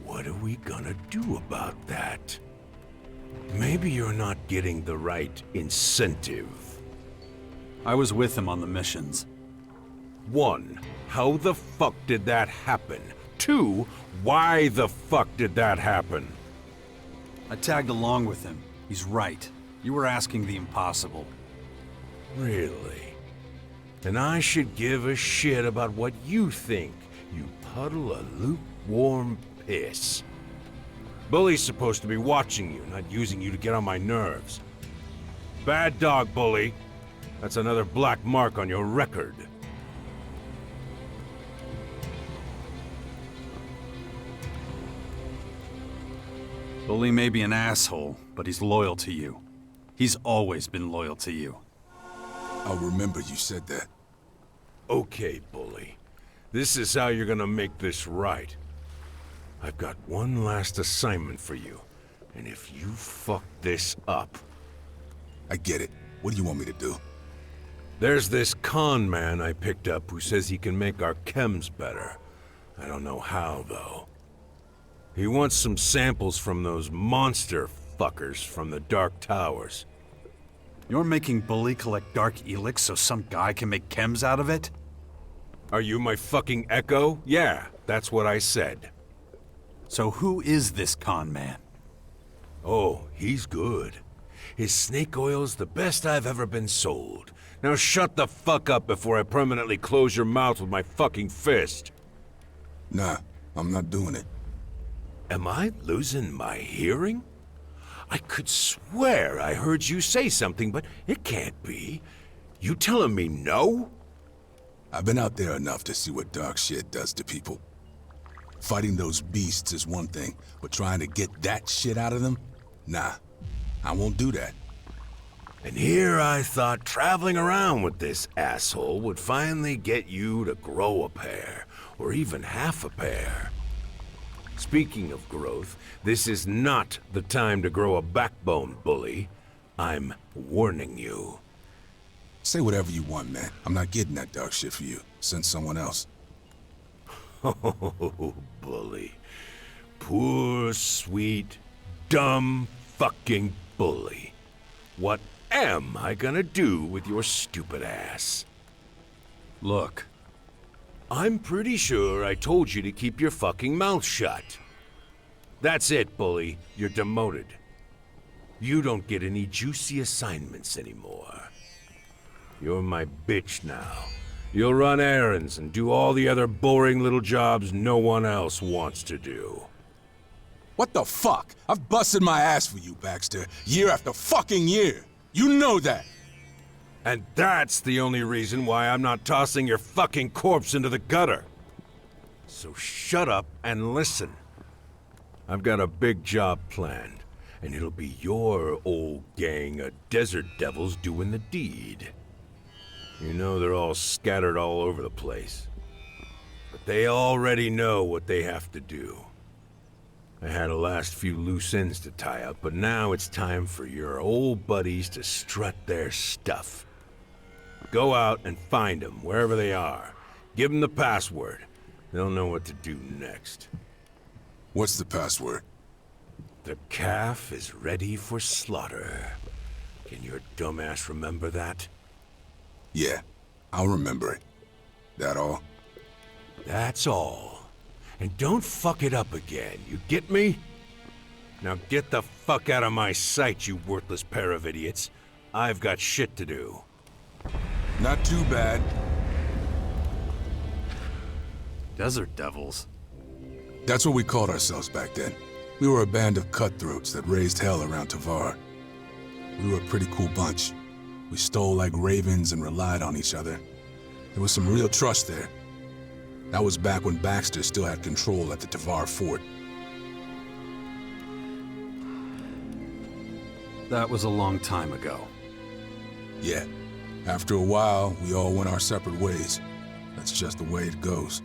what are we gonna do about that? Maybe you're not getting the right incentive. I was with him on the missions. 1, how the fuck did that happen? 2, why the fuck did that happen? I tagged along with him. He's right. You were asking the impossible. Really? And I should give a shit about what you think, you puddle of lukewarm piss. Bully's supposed to be watching you, not using you to get on my nerves. Bad dog, Bully. That's another black mark on your record. Bully may be an asshole, but he's loyal to you. He's always been loyal to you. I'll remember you said that. Okay, Bully. This is how you're gonna make this right. I've got one last assignment for you, and if you fuck this up... I get it. What do you want me to do? There's this con man I picked up who says he can make our chems better. I don't know how, though. He wants some samples from those monster fuckers from the Dark Towers. You're making Bully collect Dark ELEX so some guy can make chems out of it? Are you my fucking echo? Yeah, that's what I said. So who is this con man? Oh, he's good. His snake oil's the best I've ever been sold. Now shut the fuck up before I permanently close your mouth with my fucking fist. Nah, I'm not doing it. Am I losing my hearing? I could swear I heard you say something, but it can't be. You telling me no? I've been out there enough to see what dark shit does to people. Fighting those beasts is one thing, but trying to get that shit out of them? Nah, I won't do that. And here I thought traveling around with this asshole would finally get you to grow a pair, or even half a pair. Speaking of growth, this is not the time to grow a backbone, Bully. I'm warning you. Say whatever you want, man. I'm not getting that dark shit for you. Send someone else. Oh, Bully. Poor, sweet, dumb fucking Bully. What am I gonna do with your stupid ass? Look. I'm pretty sure I told you to keep your fucking mouth shut. That's it, Bully. You're demoted. You don't get any juicy assignments anymore. You're my bitch now. You'll run errands and do all the other boring little jobs no one else wants to do. What the fuck? I've busted my ass for you, Baxter. Year after fucking year. You know that. And that's the only reason why I'm not tossing your fucking corpse into the gutter. So shut up and listen. I've got a big job planned, and it'll be your old gang of desert devils doing the deed. You know they're all scattered all over the place. But they already know what they have to do. I had a last few loose ends to tie up, but now it's time for your old buddies to strut their stuff. Go out and find them, wherever they are. Give them the password. They'll know what to do next. What's the password? The calf is ready for slaughter. Can your dumbass remember that? Yeah, I'll remember it. That all? That's all. And don't fuck it up again, you get me? Now get the fuck out of my sight, you worthless pair of idiots. I've got shit to do. Not too bad. Desert Devils? That's what we called ourselves back then. We were a band of cutthroats that raised hell around Tavar. We were a pretty cool bunch. We stole like ravens and relied on each other. There was some real trust there. That was back when Baxter still had control at the Tavar fort. That was a long time ago. Yeah. After a while, we all went our separate ways. That's just the way it goes.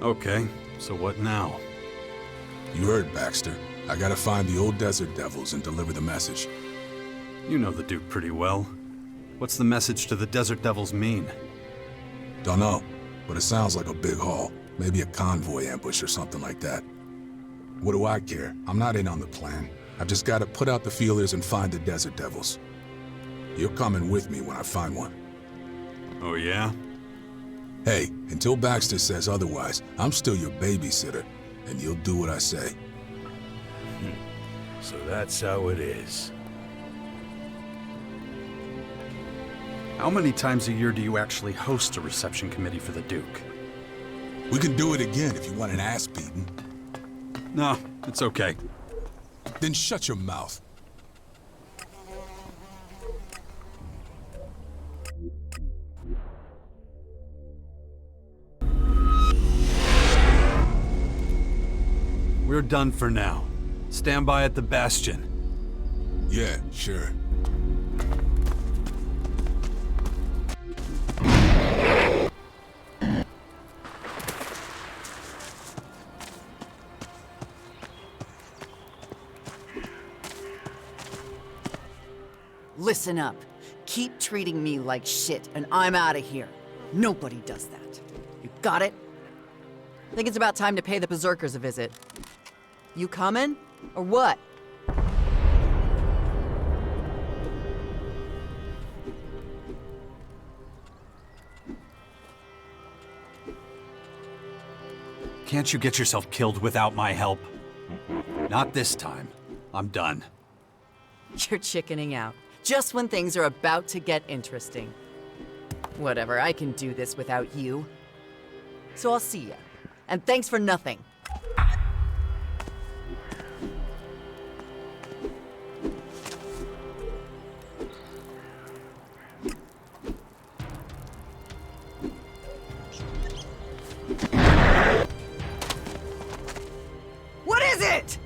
Okay, so what now? You heard, Baxter. I gotta find the old Desert Devils and deliver the message. You know the Duke pretty well. What's the message to the Desert Devils mean? Dunno, but it sounds like a big haul. Maybe a convoy ambush or something like that. What do I care? I'm not in on the plan. I've just gotta put out the feelers and find the Desert Devils. You're coming with me when I find one. Oh yeah? Hey, until Baxter says otherwise, I'm still your babysitter, and you'll do what I say. So that's how it is. How many times a year do you actually host a reception committee for the Duke? We can do it again if you want an ass beating. No, it's okay. Then shut your mouth. We're done for now. Stand by at the Bastion. Yeah, sure. Listen up. Keep treating me like shit, and I'm out of here. Nobody does that. You got it? I think it's about time to pay the Berserkers a visit. You coming? Or what? Can't you get yourself killed without my help? Not this time. I'm done. You're chickening out. Just when things are about to get interesting. Whatever, I can do this without you. So I'll see ya. And thanks for nothing. What is it?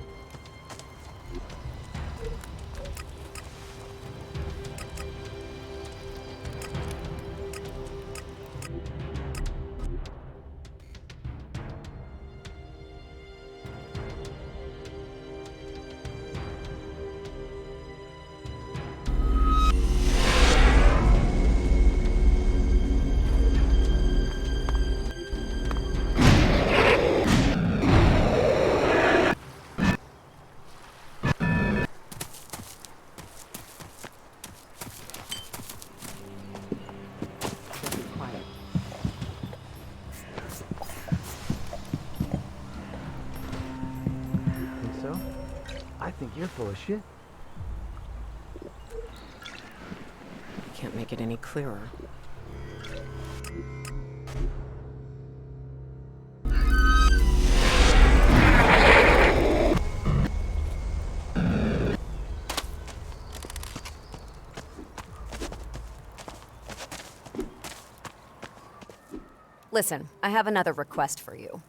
I think you're full of shit. Can't make it any clearer. Listen, I have another request for you.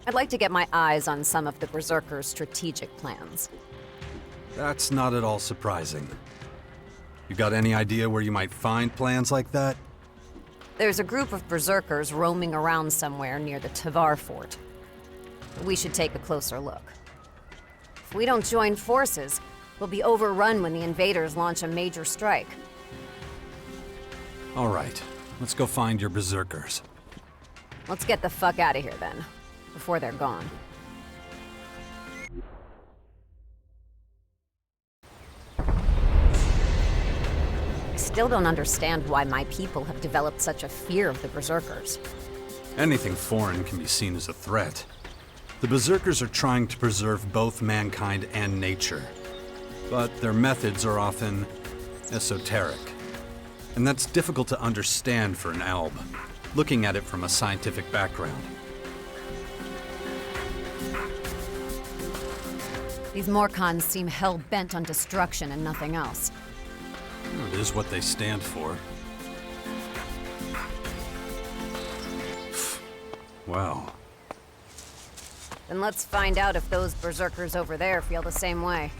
I'd like to get my eyes on some of the Berserkers' strategic plans. That's not at all surprising. You got any idea where you might find plans like that? There's a group of Berserkers roaming around somewhere near the Tavar fort. We should take a closer look. If we don't join forces, we'll be overrun when the invaders launch a major strike. All right, let's go find your Berserkers. Let's get the fuck out of here then, before they're gone. I still don't understand why my people have developed such a fear of the Berserkers. Anything foreign can be seen as a threat. The Berserkers are trying to preserve both mankind and nature, but their methods are often esoteric. And that's difficult to understand for an alb, looking at it from a scientific background. These Morcons seem hell-bent on destruction and nothing else. It is what they stand for. Wow. Then let's find out if those Berserkers over there feel the same way.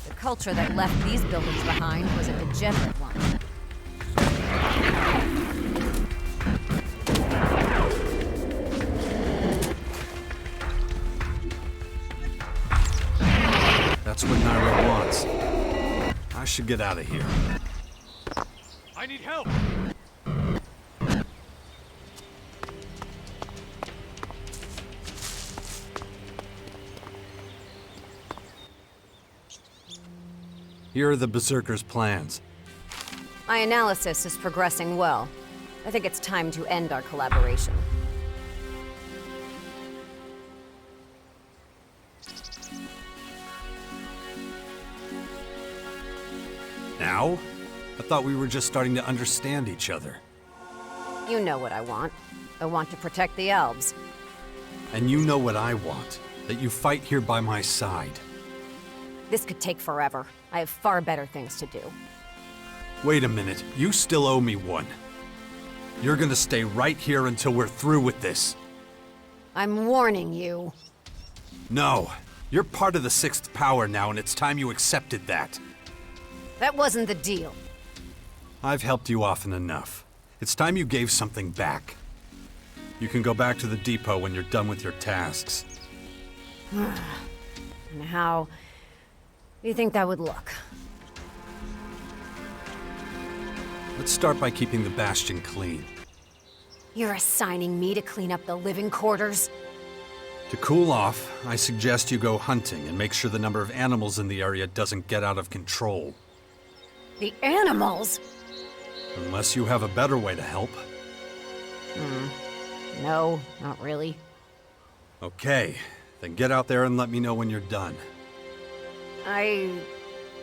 The culture that left these buildings behind was a degenerate one. That's what Naira wants. I should get out of here. I need help! Here are the Berserkers' plans. My analysis is progressing well. I think it's time to end our collaboration. Now? I thought we were just starting to understand each other. You know what I want. I want to protect the elves. And you know what I want. That you fight here by my side. This could take forever. I have far better things to do. Wait a minute. You still owe me one. You're gonna stay right here until we're through with this. I'm warning you. No. You're part of the Sixth Power now, and it's time you accepted that. That wasn't the deal. I've helped you often enough. It's time you gave something back. You can go back to the depot when you're done with your tasks. And how do you think that would look? Let's start by keeping the Bastion clean. You're assigning me to clean up the living quarters? To cool off, I suggest you go hunting and make sure the number of animals in the area doesn't get out of control. The animals? Unless you have a better way to help. No, not really. Okay, then get out there and let me know when you're done.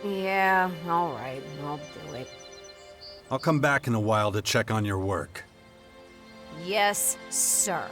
Yeah, all right, I'll do it. I'll come back in a while to check on your work. Yes, sir.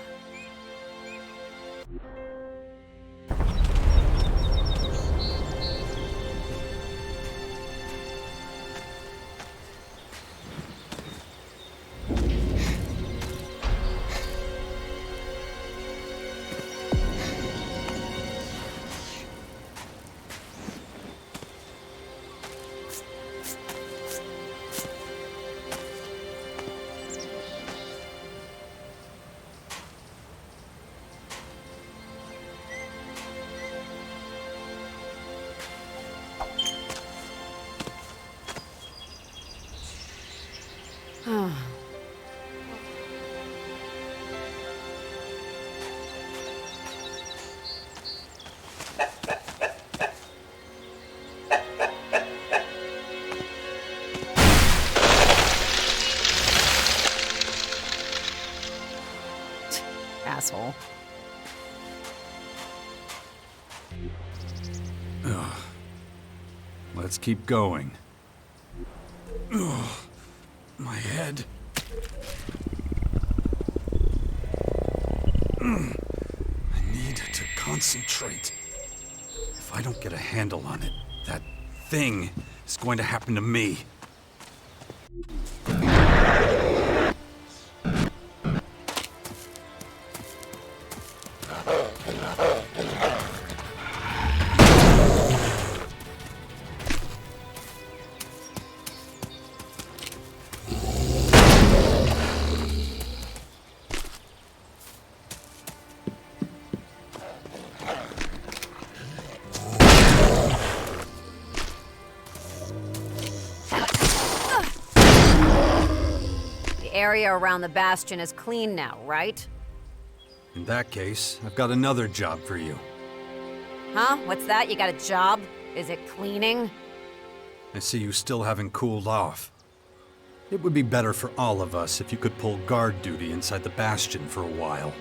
Asshole. Let's keep going. Ugh, my head. I need to concentrate. If I don't get a handle on it, that thing is going to happen to me. The area around the Bastion is clean now, right? In that case, I've got another job for you. Huh? What's that? You got a job? Is it cleaning? I see you still haven't cooled off. It would be better for all of us if you could pull guard duty inside the Bastion for a while.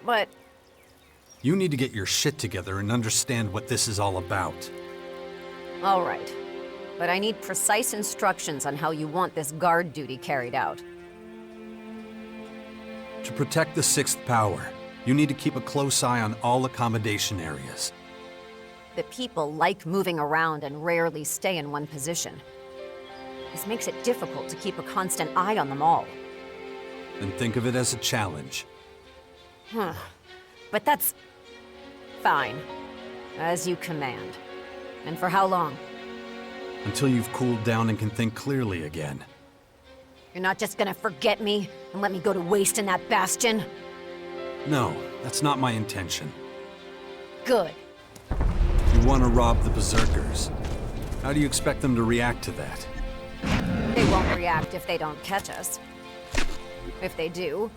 But... You need to get your shit together and understand what this is all about. all right. But I need precise instructions on how you want this guard duty carried out. To protect the Sixth Power, you need to keep a close eye on all accommodation areas. The people like moving around and rarely stay in one position. This makes it difficult to keep a constant eye on them all. And think of it as a challenge. But that's... fine. As you command. And for how long? Until you've cooled down and can think clearly again. You're not just gonna forget me and let me go to waste in that bastion? No, that's not my intention. Good. You want to rob the Berserkers. How do you expect them to react to that? They won't react if they don't catch us. If they do,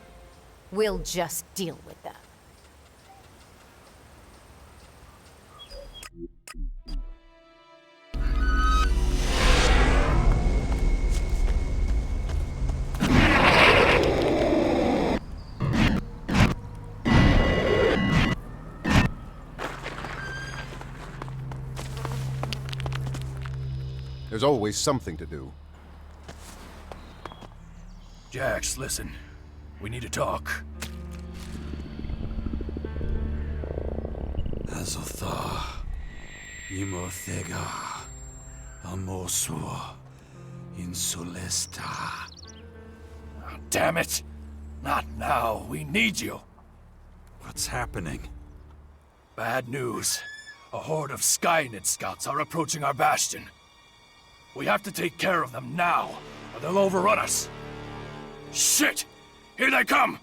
we'll just deal with them. There's always something to do. Jax, listen. We need to talk. Azotha, Imothega, Amosu, Insulesta. Damn it! Not now. We need you. What's happening? Bad news. A horde of Skynet scouts are approaching our bastion. We have to take care of them now, or they'll overrun us. Shit! Here they come!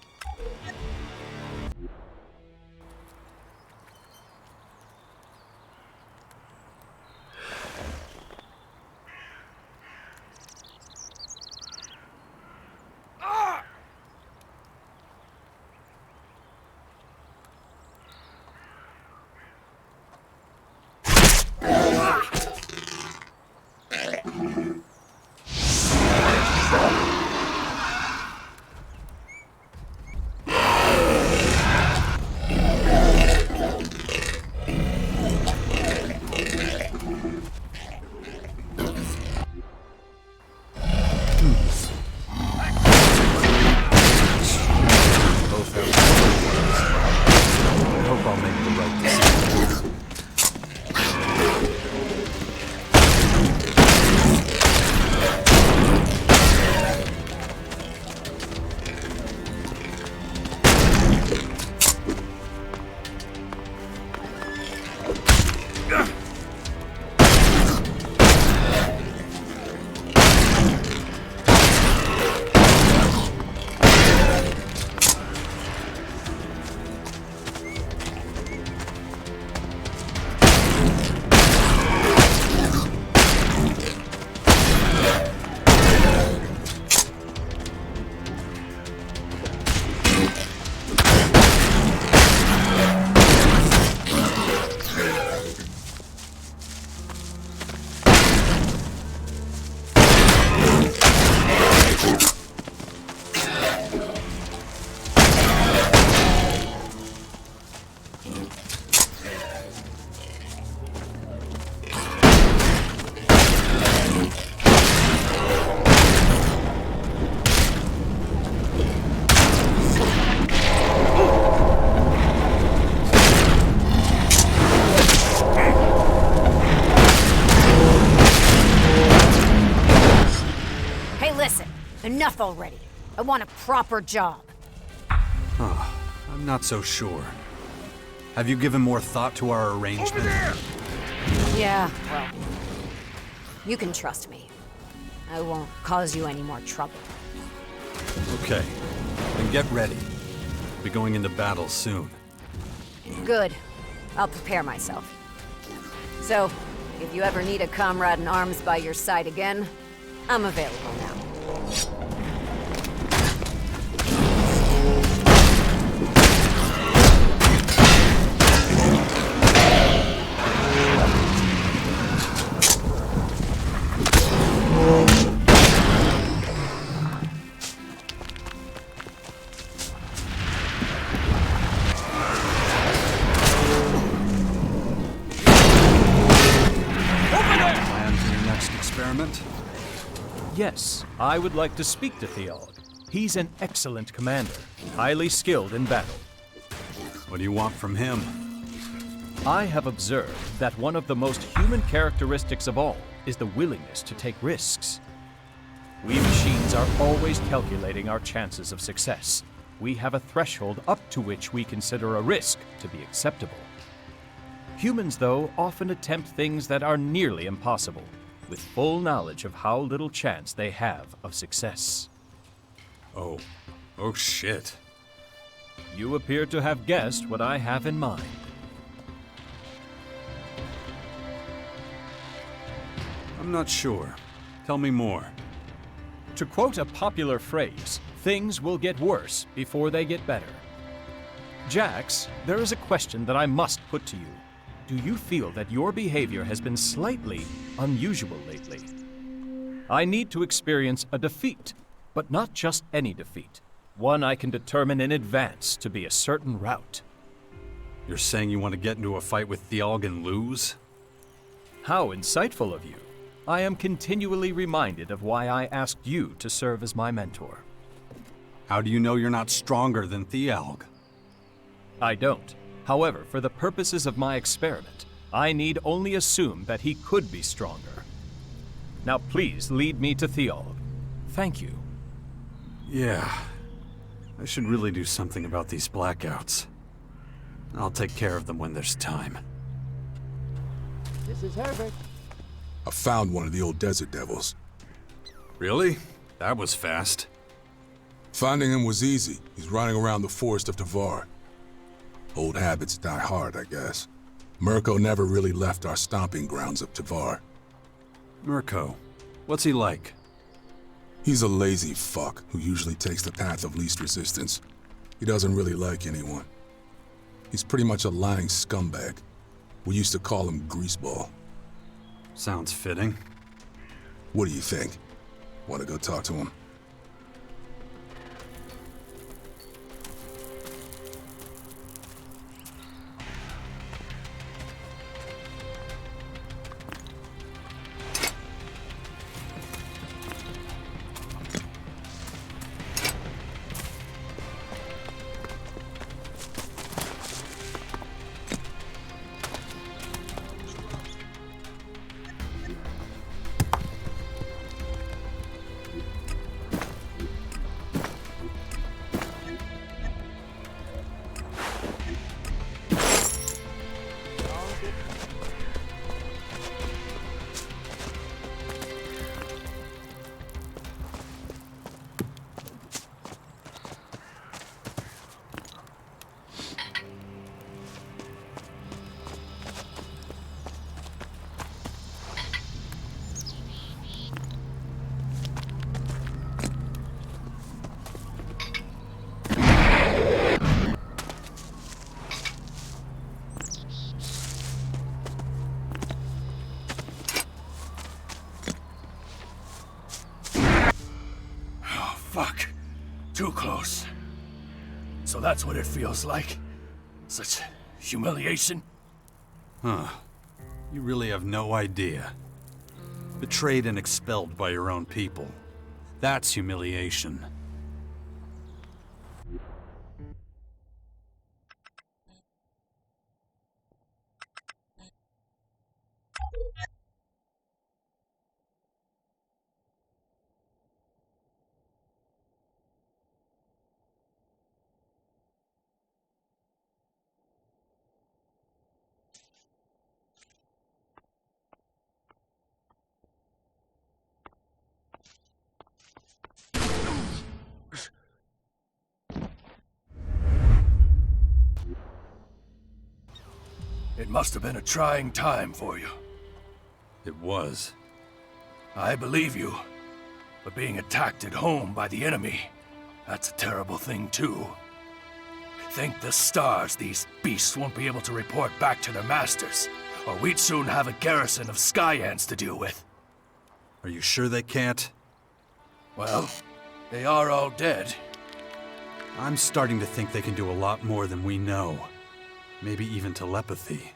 Enough already. I want a proper job. I'm not so sure. Have you given more thought to our arrangement? Yeah, well, you can trust me. I won't cause you any more trouble. Okay, then get ready. We'll be going into battle soon. Good. I'll prepare myself. So, if you ever need a comrade in arms by your side again, I'm available now. experiment? Yes, I would like to speak to Theod. He's an excellent commander, highly skilled in battle. What do you want from him? I have observed that one of the most human characteristics of all is the willingness to take risks. We machines are always calculating our chances of success. We have a threshold up to which we consider a risk to be acceptable. Humans, though, often attempt things that are nearly impossible, with full knowledge of how little chance they have of success. Oh shit. You appear to have guessed what I have in mind. I'm not sure. Tell me more. To quote a popular phrase, things will get worse before they get better. Jax, there is a question that I must put to you. Do you feel that your behavior has been slightly unusual lately? I need to experience a defeat, but not just any defeat. One I can determine in advance to be a certain route. You're saying you want to get into a fight with Thialg and lose? How insightful of you. I am continually reminded of why I asked you to serve as my mentor. How do you know you're not stronger than Thialg? I don't. However, for the purposes of my experiment, I need only assume that he could be stronger. Now please lead me to Thialg. Thank you. Yeah. I should really do something about these blackouts. I'll take care of them when there's time. This is Herbert. I found one of the old desert devils. Really? That was fast. Finding him was easy. He's running around the forest of Tavar. Old habits die hard, I guess. Mirko never really left our stomping grounds of Tavar. Mirko, what's he like? He's a lazy fuck who usually takes the path of least resistance. He doesn't really like anyone. He's pretty much a lying scumbag. We used to call him Greaseball. Sounds fitting. What do you think? Want to go talk to him? Fuck. Too close. So that's what it feels like? Such humiliation? Huh. You really have no idea. Betrayed and expelled by your own people. That's humiliation. It must have been a trying time for you. It was. I believe you. But being attacked at home by the enemy, that's a terrible thing too. Thank the stars these beasts won't be able to report back to their masters, or we'd soon have a garrison of sky ants to deal with. Are you sure they can't? Well, they are all dead. I'm starting to think they can do a lot more than we know. Maybe even telepathy.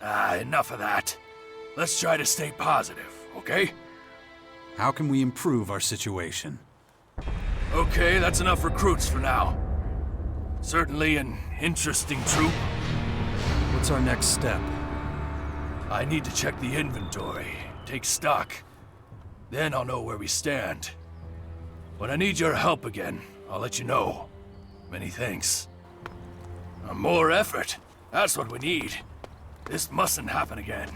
Enough of that. Let's try to stay positive, okay? How can we improve our situation? Okay, that's enough recruits for now. Certainly an interesting troop. What's our next step? I need to check the inventory, take stock. Then I'll know where we stand. When I need your help again, I'll let you know. Many thanks. More effort. That's what we need. This mustn't happen again.